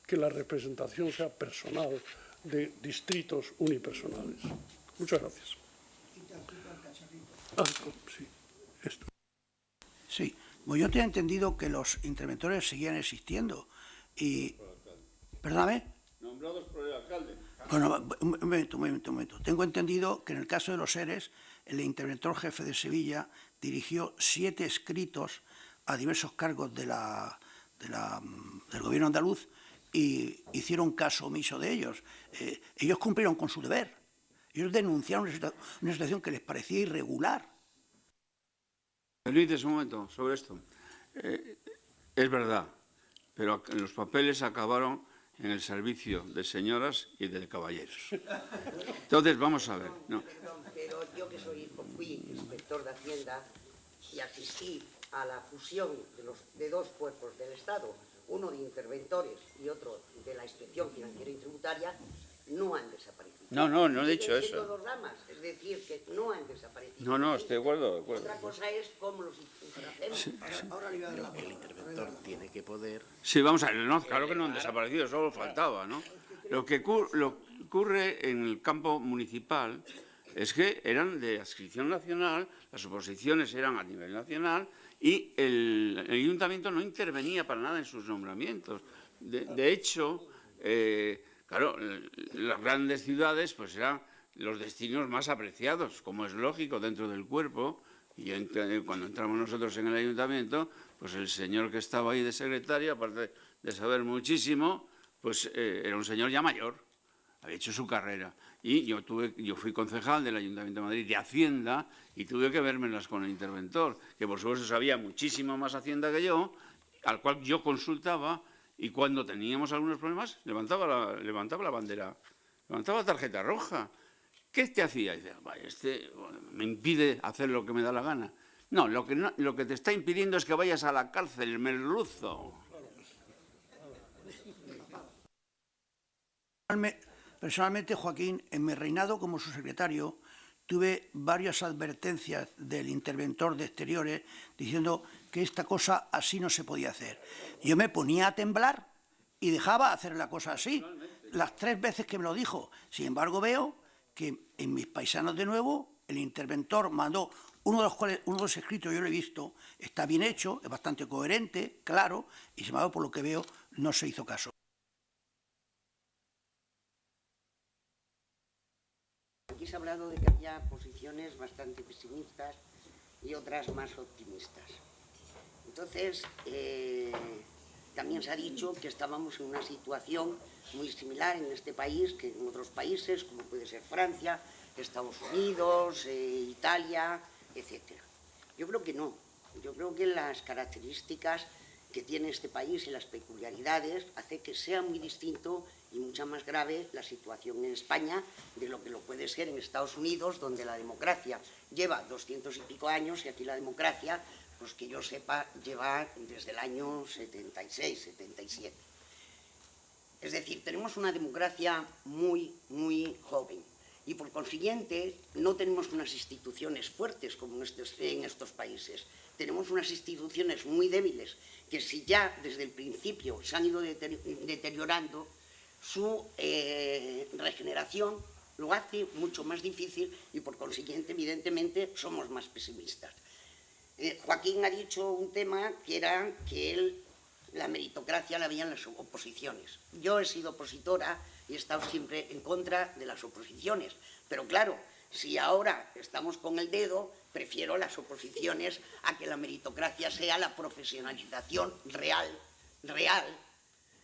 que la representación sea personal de distritos unipersonales. Muchas gracias. Sí, esto. Sí, pues yo tenía entendido que los interventores seguían existiendo y... Perdóname. Nombrados por el alcalde. Bueno, un momento. Tengo entendido que en el caso de los ERES, el interventor jefe de Sevilla dirigió 7 escritos a diversos cargos del gobierno andaluz y hicieron caso omiso de ellos. Ellos cumplieron con su deber. Ellos denunciaron una situación que les parecía irregular. Permítese un momento sobre esto. Es verdad, pero los papeles acabaron en el servicio de señoras y de caballeros. Entonces, vamos a ver. No. Perdón, pero yo que fui inspector de Hacienda y asistí a la fusión de dos cuerpos del Estado, uno de interventores y otro de la Inspección Financiera y Tributaria, no han desaparecido. No he dicho Siguen eso. siendo dos ramas, es decir, que no han desaparecido. No, estoy de acuerdo. Otra cosa es cómo los hacemos. Sí. Ahora le voy a dar la El interventor tiene que poder... Sí, vamos a ver, no, claro que no han desaparecido, solo faltaba, ¿no? Lo que ocurre en el campo municipal es que eran de adscripción nacional, las oposiciones eran a nivel nacional y el ayuntamiento no intervenía para nada en sus nombramientos. De hecho, claro, las grandes ciudades pues eran los destinos más apreciados, como es lógico dentro del cuerpo. Y cuando entramos nosotros en el ayuntamiento, pues el señor que estaba ahí de secretario, aparte de saber muchísimo, pues era un señor ya mayor, había hecho su carrera. Y yo fui concejal del Ayuntamiento de Madrid de Hacienda y tuve que vérmelas con el interventor, que por supuesto sabía muchísimo más Hacienda que yo, al cual yo consultaba, y cuando teníamos algunos problemas levantaba la bandera, levantaba la tarjeta roja. ¿Qué te hacía? Y dice, vaya, me impide hacer lo que me da la gana. No, lo que te está impidiendo es que vayas a la cárcel, merluzo. Personalmente, Joaquín, en mi reinado como subsecretario, tuve varias advertencias del interventor de Exteriores diciendo que esta cosa así no se podía hacer. Yo me ponía a temblar y dejaba hacer la cosa así, las 3 veces que me lo dijo. Sin embargo, veo que en mis paisanos de nuevo el interventor mandó uno de los escritos, yo lo he visto, está bien hecho, es bastante coherente, claro, y sin embargo, por lo que veo, no se hizo caso. Aquí se ha hablado de que había posiciones bastante pesimistas y otras más optimistas. Entonces, también se ha dicho que estábamos en una situación muy similar en este país que en otros países, como puede ser Francia, Estados Unidos, Italia, etc. Yo creo que no. Yo creo que las características que tiene este país y las peculiaridades hace que sea muy distinto y mucha más grave la situación en España de lo que lo puede ser en Estados Unidos, donde la democracia lleva 200 y pico años y aquí la democracia, pues que yo sepa, lleva desde el año 76, 77. Es decir, tenemos una democracia muy, muy joven y por consiguiente no tenemos unas instituciones fuertes como en estos países. Tenemos unas instituciones muy débiles que si ya desde el principio se han ido deteriorando, su regeneración lo hace mucho más difícil y por consiguiente, evidentemente, somos más pesimistas. Joaquín ha dicho un tema que era que la meritocracia la había en las oposiciones. Yo he sido opositora y he estado siempre en contra de las oposiciones, pero claro, si ahora estamos con el dedo, prefiero las oposiciones a que la meritocracia sea la profesionalización real,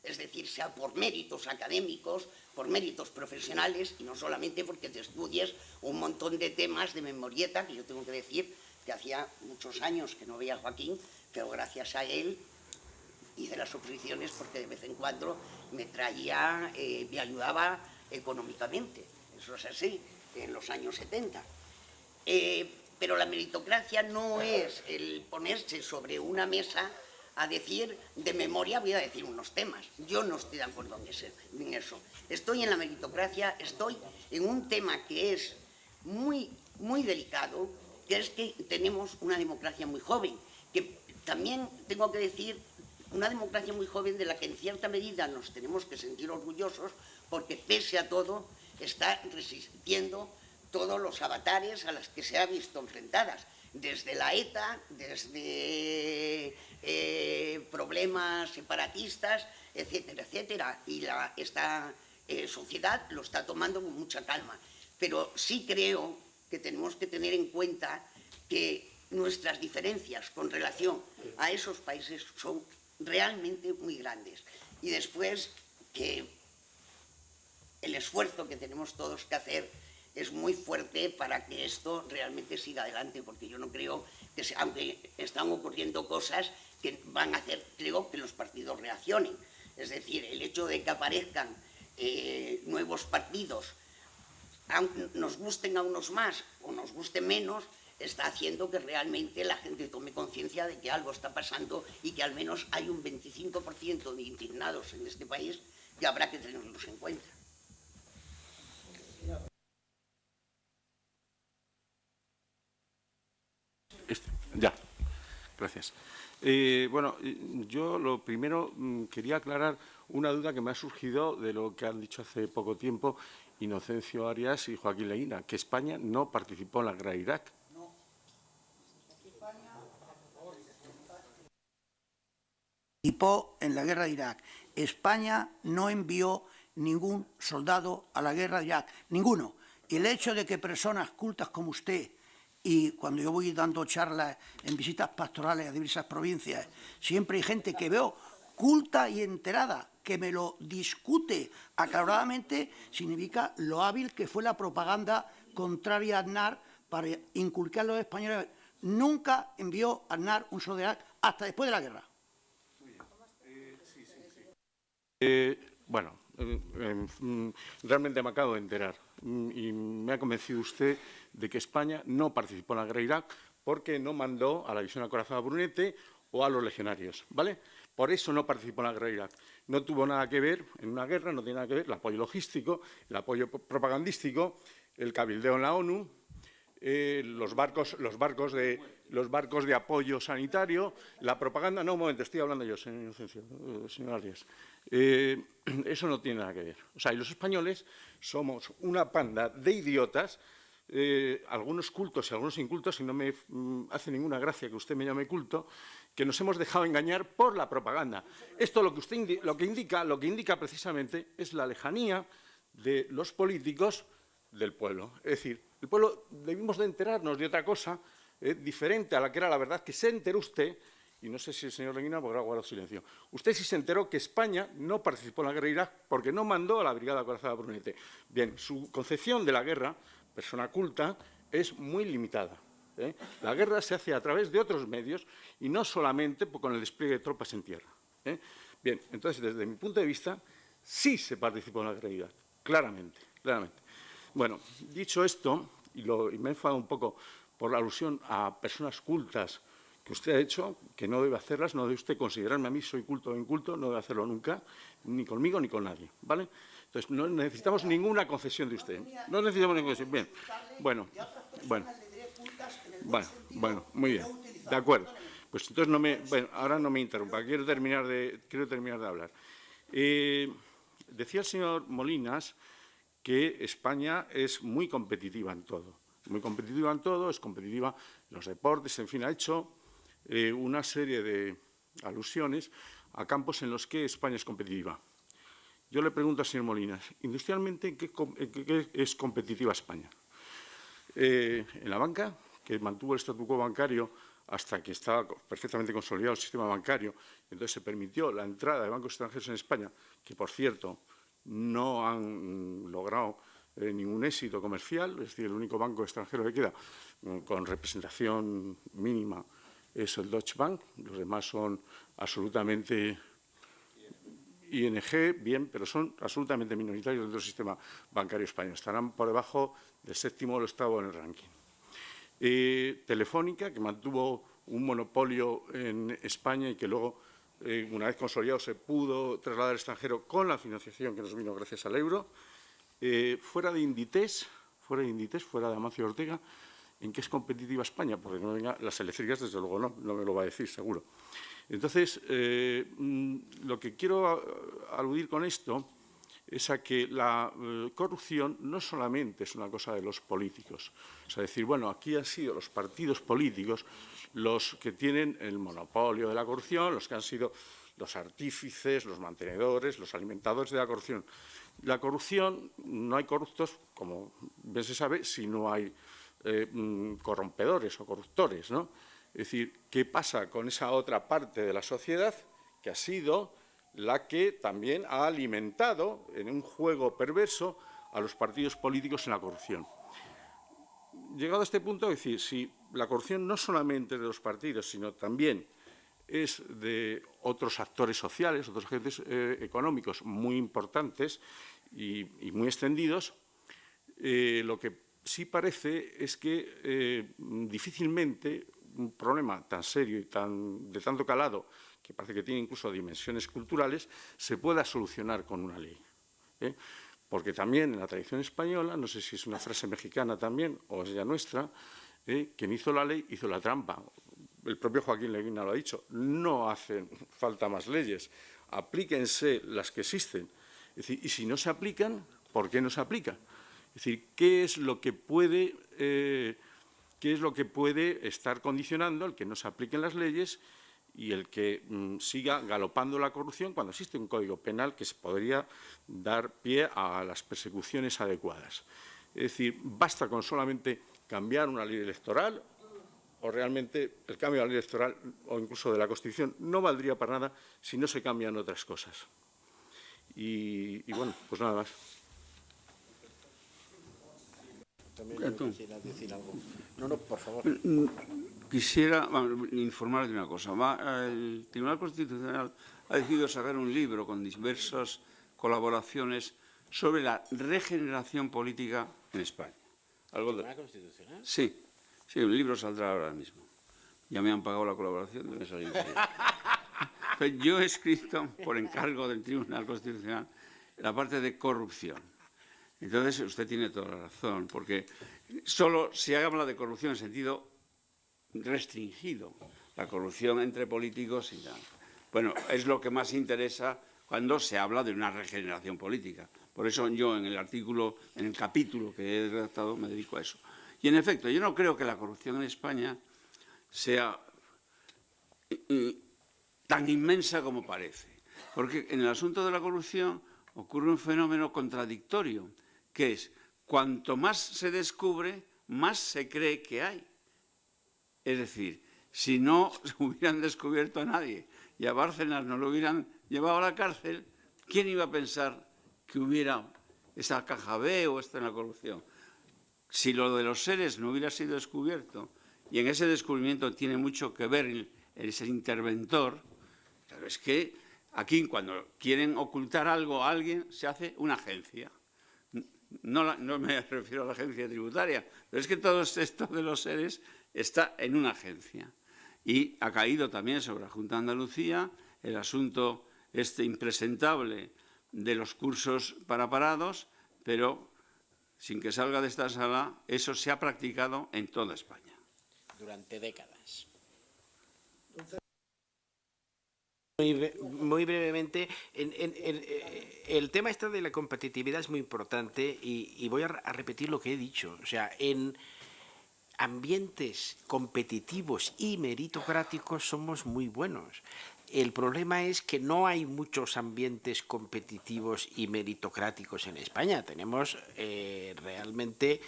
es decir, sea por méritos académicos, por méritos profesionales y no solamente porque te estudies un montón de temas de memorieta, que yo tengo que decir que hacía muchos años que no veía a Joaquín, pero gracias a él hice las oposiciones porque de vez en cuando me traía, me ayudaba económicamente, eso es así, en los años 70. Pero la meritocracia no es el ponerse sobre una mesa a decir de memoria, voy a decir unos temas. Yo no estoy de acuerdo en eso. Estoy en la meritocracia, estoy en un tema que es muy, muy delicado, que es que tenemos una democracia muy joven, que también tengo que decir una democracia muy joven de la que en cierta medida nos tenemos que sentir orgullosos porque pese a todo está resistiendo todos los avatares a los que se ha visto enfrentadas, desde la ETA, desde problemas separatistas, etcétera, etcétera, y esta sociedad lo está tomando con mucha calma. Pero sí creo que tenemos que tener en cuenta que nuestras diferencias con relación a esos países son realmente muy grandes. Y después que el esfuerzo que tenemos todos que hacer es muy fuerte para que esto realmente siga adelante, porque yo no creo que, aunque están ocurriendo cosas que van a hacer, creo que los partidos reaccionen. Es decir, el hecho de que aparezcan nuevos partidos, nos gusten a unos más o nos guste menos, está haciendo que realmente la gente tome conciencia de que algo está pasando y que al menos hay un 25% de indignados en este país que habrá que tenerlos en cuenta. Ya, gracias. Bueno, yo lo primero quería aclarar una duda que me ha surgido de lo que han dicho hace poco tiempo Inocencio Arias y Joaquín Leguina, que España no participó en la guerra de Irak. Participó en la guerra de Irak. España no envió ningún soldado a la guerra de Irak, ninguno. Y el hecho de que personas cultas como usted, y cuando yo voy dando charlas en visitas pastorales a diversas provincias, siempre hay gente que veo culta y enterada, que me lo discute acaloradamente, significa lo hábil que fue la propaganda contraria a Aznar para inculcar a los españoles. Nunca envió a Aznar un soldado de Irak hasta después de la guerra. Bueno, realmente me acabo de enterar y me ha convencido usted de que España no participó en la guerra de Irak porque no mandó a la división acorazada Brunete o a los legionarios, ¿vale? Por eso no participó en la guerra de Irak. No tuvo nada que ver en una guerra, no tiene nada que ver el apoyo logístico, el apoyo propagandístico, el cabildeo en la ONU, los barcos de apoyo sanitario, la propaganda. No, un momento, estoy hablando yo, señor Inocencio, señor Arias. Eso no tiene nada que ver. O sea, y los españoles somos una panda de idiotas algunos cultos y algunos incultos, y no me hace ninguna gracia que usted me llame culto, que nos hemos dejado engañar por la propaganda. Esto lo que indica precisamente es la lejanía de los políticos del pueblo. Es decir, el pueblo debimos de enterarnos de otra cosa diferente a la que era la verdad, que se enteró usted, y no sé si el señor Leguina podrá guardar silencio. Usted sí se enteró que España no participó en la guerra de Irak porque no mandó a la Brigada Acorazada Brunete. Bien, su concepción de la guerra, persona culta, es muy limitada. La guerra se hace a través de otros medios y no solamente con el despliegue de tropas en tierra. Bien, entonces, desde mi punto de vista, sí se participó en la guerra de Irak, claramente. Bueno, dicho esto, y me he enfadado un poco por la alusión a personas cultas que usted ha hecho, que no debe hacerlas, no debe usted considerarme a mí soy culto o inculto, no debe hacerlo nunca, ni conmigo ni con nadie, ¿vale? Entonces, no necesitamos ninguna concesión de usted. No necesitamos ninguna concesión. Bien, bueno, muy bien, de acuerdo. Pues entonces ahora no me interrumpa, quiero terminar de hablar. Decía el señor Molinas que España es muy competitiva en todo. Es competitiva en los deportes, en fin, ha hecho una serie de alusiones a campos en los que España es competitiva. Yo le pregunto al señor Molinas, industrialmente, ¿en qué es competitiva España? En la banca, que mantuvo el statu quo bancario hasta que estaba perfectamente consolidado el sistema bancario, entonces se permitió la entrada de bancos extranjeros en España, que, por cierto, no han logrado ningún éxito comercial, es decir, el único banco extranjero que queda con representación mínima es el Deutsche Bank, los demás son absolutamente ING, bien, pero son absolutamente minoritarios dentro del sistema bancario español, estarán por debajo del 7º o el 8º en el ranking. Telefónica, que mantuvo un monopolio en España y que luego, una vez consolidado, se pudo trasladar al extranjero con la financiación que nos vino gracias al euro. Fuera de Inditex, fuera de Amancio Ortega, ¿en qué es competitiva España? Porque no venga, las eléctricas, desde luego, no me lo va a decir, seguro. Entonces, lo que quiero aludir con esto es a que la corrupción no solamente es una cosa de los políticos. O sea, decir, bueno, aquí han sido los partidos políticos los que tienen el monopolio de la corrupción, los que han sido los artífices, los mantenedores, los alimentadores de la corrupción. La corrupción, no hay corruptos, como bien se sabe, si no hay corrompedores o corruptores, ¿no? Es decir, ¿qué pasa con esa otra parte de la sociedad que ha sido la que también ha alimentado en un juego perverso a los partidos políticos en la corrupción? Llegado a este punto, es decir, si la corrupción no solamente es de los partidos, sino también es de otros actores sociales, otros agentes económicos muy importantes y muy extendidos, lo que sí parece es que difícilmente un problema tan serio y de tanto calado, que parece que tiene incluso dimensiones culturales, se pueda solucionar con una ley. Porque también en la tradición española, no sé si es una frase mexicana también o es ya nuestra, quien hizo la ley hizo la trampa. El propio Joaquín Leguina lo ha dicho, no hacen falta más leyes, aplíquense las que existen. Es decir, y si no se aplican, ¿por qué no se aplican? Es decir, ¿qué es lo que puede estar condicionando el que no se apliquen las leyes y el que siga galopando la corrupción cuando existe un código penal que se podría dar pie a las persecuciones adecuadas? Es decir, basta con solamente cambiar una ley electoral o realmente el cambio de la ley electoral o incluso de la Constitución no valdría para nada si no se cambian otras cosas. Y bueno, pues nada más. También quisiera decir algo. No, por favor. Quisiera informar de una cosa. El Tribunal Constitucional ha decidido sacar un libro con diversas colaboraciones sobre la regeneración política en España. ¿El Tribunal Constitucional? Sí, el libro saldrá ahora mismo. Ya me han pagado la colaboración, debe salir. Pero yo he escrito, por encargo del Tribunal Constitucional, la parte de corrupción. Entonces, usted tiene toda la razón, porque solo se habla de corrupción en sentido restringido, la corrupción entre políticos y tal. Bueno, es lo que más interesa cuando se habla de una regeneración política. Por eso yo en el capítulo que he redactado me dedico a eso. Y, en efecto, yo no creo que la corrupción en España sea tan inmensa como parece. Porque en el asunto de la corrupción ocurre un fenómeno contradictorio, que es, cuanto más se descubre, más se cree que hay. Es decir, si no hubieran descubierto a nadie y a Bárcenas no lo hubieran llevado a la cárcel, ¿quién iba a pensar que hubiera esa caja B o esta en la corrupción? Si lo de los seres no hubiera sido descubierto, y en ese descubrimiento tiene mucho que ver ese interventor, claro, es que aquí cuando quieren ocultar algo a alguien se hace una agencia. No me refiero a la agencia tributaria, pero es que todo esto de los seres está en una agencia. Y ha caído también sobre la Junta de Andalucía el asunto impresentable de los cursos para parados, pero sin que salga de esta sala, eso se ha practicado en toda España. Durante décadas. Muy brevemente, el tema este de la competitividad es muy importante y voy a repetir lo que he dicho. O sea, en ambientes competitivos y meritocráticos somos muy buenos. El problema es que no hay muchos ambientes competitivos y meritocráticos en España. Tenemos realmente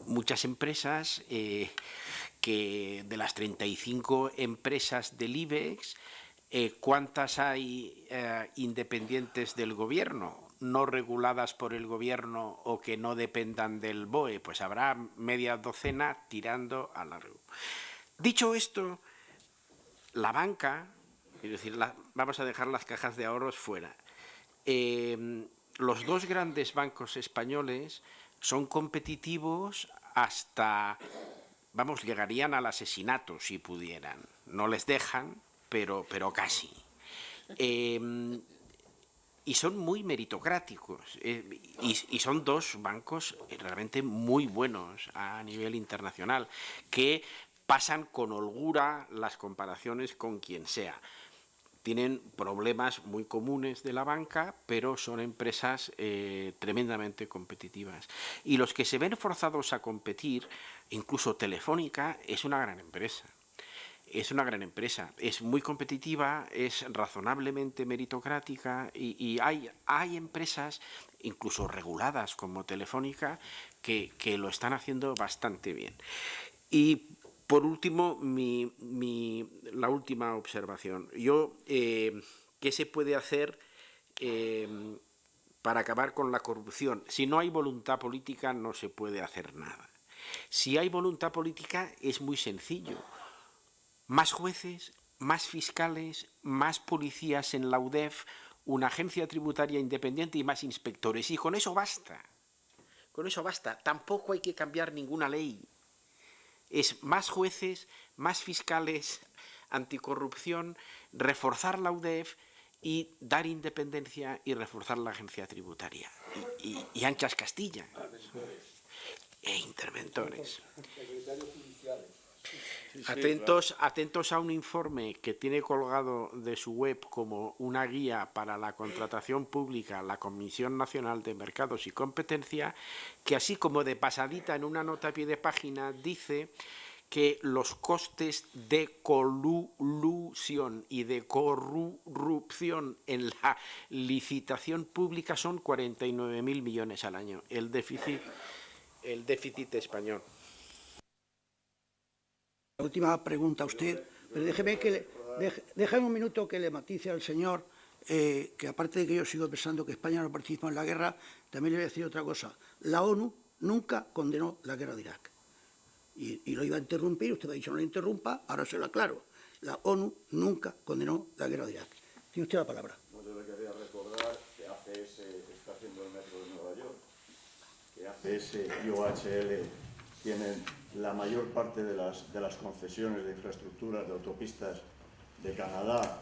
muchas empresas que de las 35 empresas del IBEX, ¿cuántas hay independientes del gobierno, no reguladas por el gobierno o que no dependan del BOE? Pues habrá media docena tirando a largo. Dicho esto, la banca, es decir, vamos a dejar las cajas de ahorros fuera. Los dos grandes bancos españoles son competitivos hasta, vamos, llegarían al asesinato si pudieran. No les dejan, pero casi. Y son muy meritocráticos. Y son dos bancos realmente muy buenos a nivel internacional, que pasan con holgura las comparaciones con quien sea. Tienen problemas muy comunes de la banca, pero son empresas tremendamente competitivas. Y los que se ven forzados a competir, incluso Telefónica, es una gran empresa. Es una gran empresa, es muy competitiva, es razonablemente meritocrática y hay empresas, incluso reguladas como Telefónica, que lo están haciendo bastante bien. Y por último, la última observación. ¿Qué se puede hacer para acabar con la corrupción? Si no hay voluntad política, no se puede hacer nada. Si hay voluntad política, es muy sencillo. Más jueces, más fiscales, más policías en la UDEF, una agencia tributaria independiente y más inspectores. Y con eso basta. Con eso basta. Tampoco hay que cambiar ninguna ley. Es más jueces, más fiscales, anticorrupción, reforzar la UDEF y dar independencia y reforzar la agencia tributaria. Y anchas Castilla. E interventores. Atentos a un informe que tiene colgado de su web como una guía para la contratación pública la Comisión Nacional de Mercados y Competencia, que así como de pasadita en una nota a pie de página dice que los costes de colusión y de corrupción en la licitación pública son 49.000 millones al año, el déficit español. La última pregunta a usted, pero déjeme un minuto que le matice al señor que aparte de que yo sigo pensando que España no participó en la guerra, también le voy a decir otra cosa. La ONU nunca condenó la guerra de Irak. Y lo iba a interrumpir, usted me ha dicho no lo interrumpa, ahora se lo aclaro. La ONU nunca condenó la guerra de Irak. Tiene usted la palabra. No, yo le quería recordar que ACS está haciendo el metro de Nueva York, que ACS y OHL tienen la mayor parte de las concesiones de infraestructuras de autopistas de Canadá,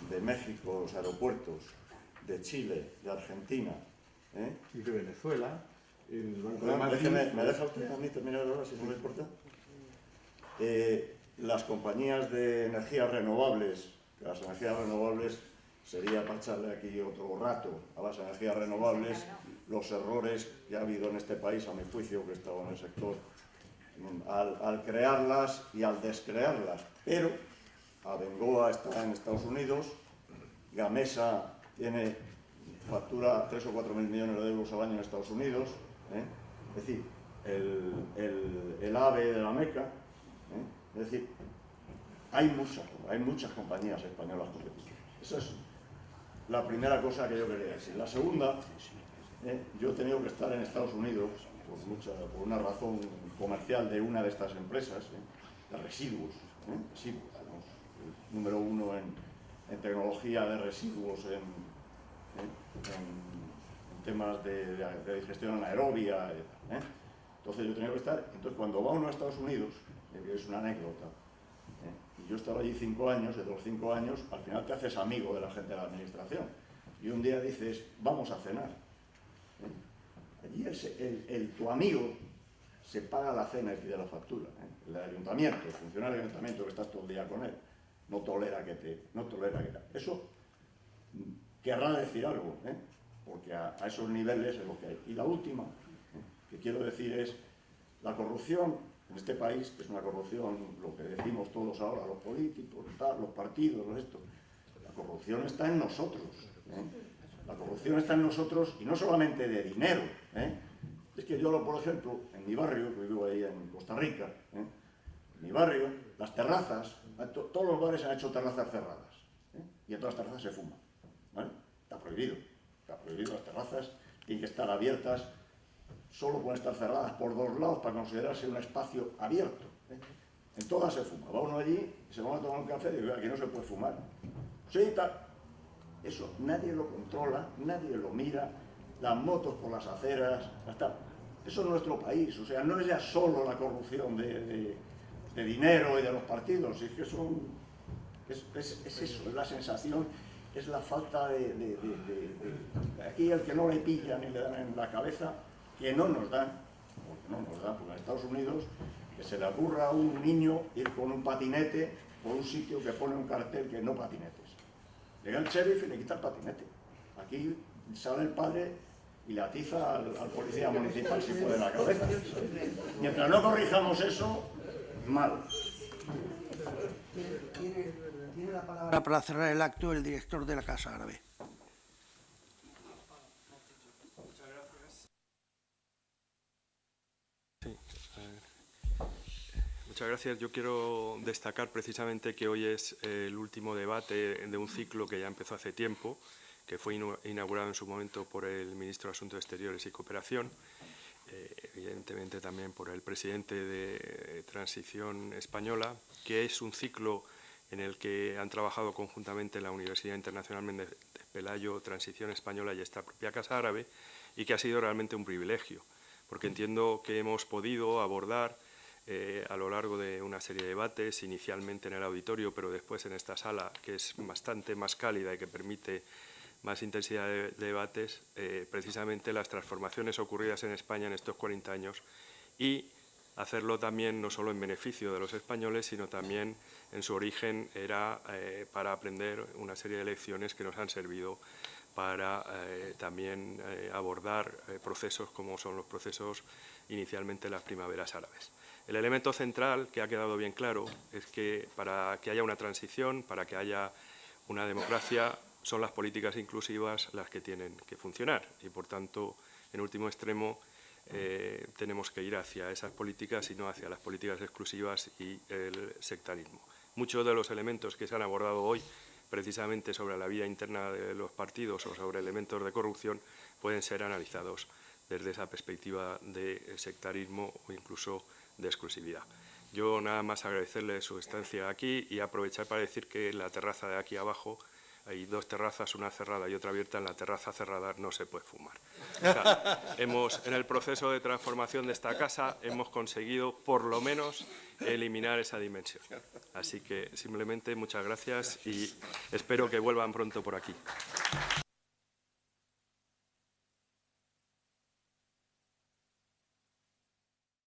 de México, los aeropuertos, de Chile, de Argentina y de Venezuela. ¿Me deja usted a mí terminar ahora, si no le importa? Las compañías de energías renovables, las energías renovables sería para echarle aquí otro rato a las energías renovables, los errores que ha habido en este país, a mi juicio, que he estado en el sector, al crearlas y al descrearlas. Pero Abengoa está en Estados Unidos, Gamesa factura 3 o 4 mil millones de euros al año en Estados Unidos, es decir, el AVE de la Meca, es decir, hay muchas compañías españolas competitivas. Esa es la primera cosa que yo quería decir. La segunda, yo he tenido que estar en Estados Unidos por una razón comercial de una de estas empresas, de residuos, somos el número 1 en tecnología de residuos, en temas de digestión anaerobia. Entonces yo he tenido que estar. Entonces cuando va uno a Estados Unidos, es una anécdota, y yo estaba allí 5 años, de los 5 años, al final te haces amigo de la gente de la administración. Y un día dices, vamos a cenar. Allí tu amigo se paga la cena y pide la factura. El ayuntamiento, el funcionario del ayuntamiento que estás todo el día con él, no tolera que eso querrá decir algo, porque a esos niveles es lo que hay. Y la última que quiero decir es la corrupción en este país, que es una corrupción, lo que decimos todos ahora, los políticos, los partidos, la corrupción está en nosotros. La corrupción está en nosotros, y no solamente de dinero. Es que yo, por ejemplo, en mi barrio, que vivo ahí en Costa Rica, en mi barrio, las terrazas, todos los bares han hecho terrazas cerradas, y en todas las terrazas se fuma. ¿Vale? Está prohibido, las terrazas tienen que estar abiertas, solo pueden estar cerradas por 2 lados para considerarse un espacio abierto. En todas se fuma. Va uno allí, se va a tomar un café y dice, aquí no se puede fumar. Sí, tal. Eso nadie lo controla, nadie lo mira, las motos por las aceras, hasta. Eso es nuestro país, o sea, no es ya solo la corrupción de dinero y de los partidos, es que es eso, es la sensación, es la falta de aquí el que no le pillan ni le dan en la cabeza, que no nos dan, porque en Estados Unidos que se le ocurra a un niño ir con un patinete por un sitio que pone un cartel que no patinetes. Llega el sheriff y le quita el patinete. Aquí sale el padre y le atiza al policía municipal si puede la cabeza. Mientras no corrijamos eso, mal. Tiene la palabra para cerrar el acto el director de la Casa Árabe. Muchas gracias. Yo quiero destacar precisamente que hoy es el último debate de un ciclo que ya empezó hace tiempo, que fue inaugurado en su momento por el ministro de Asuntos Exteriores y Cooperación, evidentemente también por el presidente de Transición Española, que es un ciclo en el que han trabajado conjuntamente la Universidad Internacional Méndez Pelayo, Transición Española y esta propia Casa Árabe, y que ha sido realmente un privilegio, porque entiendo que hemos podido abordar a lo largo de una serie de debates, inicialmente en el auditorio, pero después en esta sala, que es bastante más cálida y que permite más intensidad de debates, precisamente las transformaciones ocurridas en España en estos 40 años, y hacerlo también no solo en beneficio de los españoles, sino también en su origen era para aprender una serie de lecciones que nos han servido para también abordar procesos como son los procesos inicialmente las primaveras árabes. El elemento central que ha quedado bien claro es que para que haya una transición, para que haya una democracia, son las políticas inclusivas las que tienen que funcionar y, por tanto, en último extremo, tenemos que ir hacia esas políticas y no hacia las políticas exclusivas y el sectarismo. Muchos de los elementos que se han abordado hoy, precisamente sobre la vida interna de los partidos o sobre elementos de corrupción, pueden ser analizados desde esa perspectiva de sectarismo o incluso de exclusividad. Yo nada más agradecerle su estancia aquí y aprovechar para decir que en la terraza de aquí abajo hay 2 terrazas, una cerrada y otra abierta. En la terraza cerrada no se puede fumar. O sea, en el proceso de transformación de esta casa hemos conseguido por lo menos eliminar esa dimensión. Así que simplemente muchas gracias y espero que vuelvan pronto por aquí.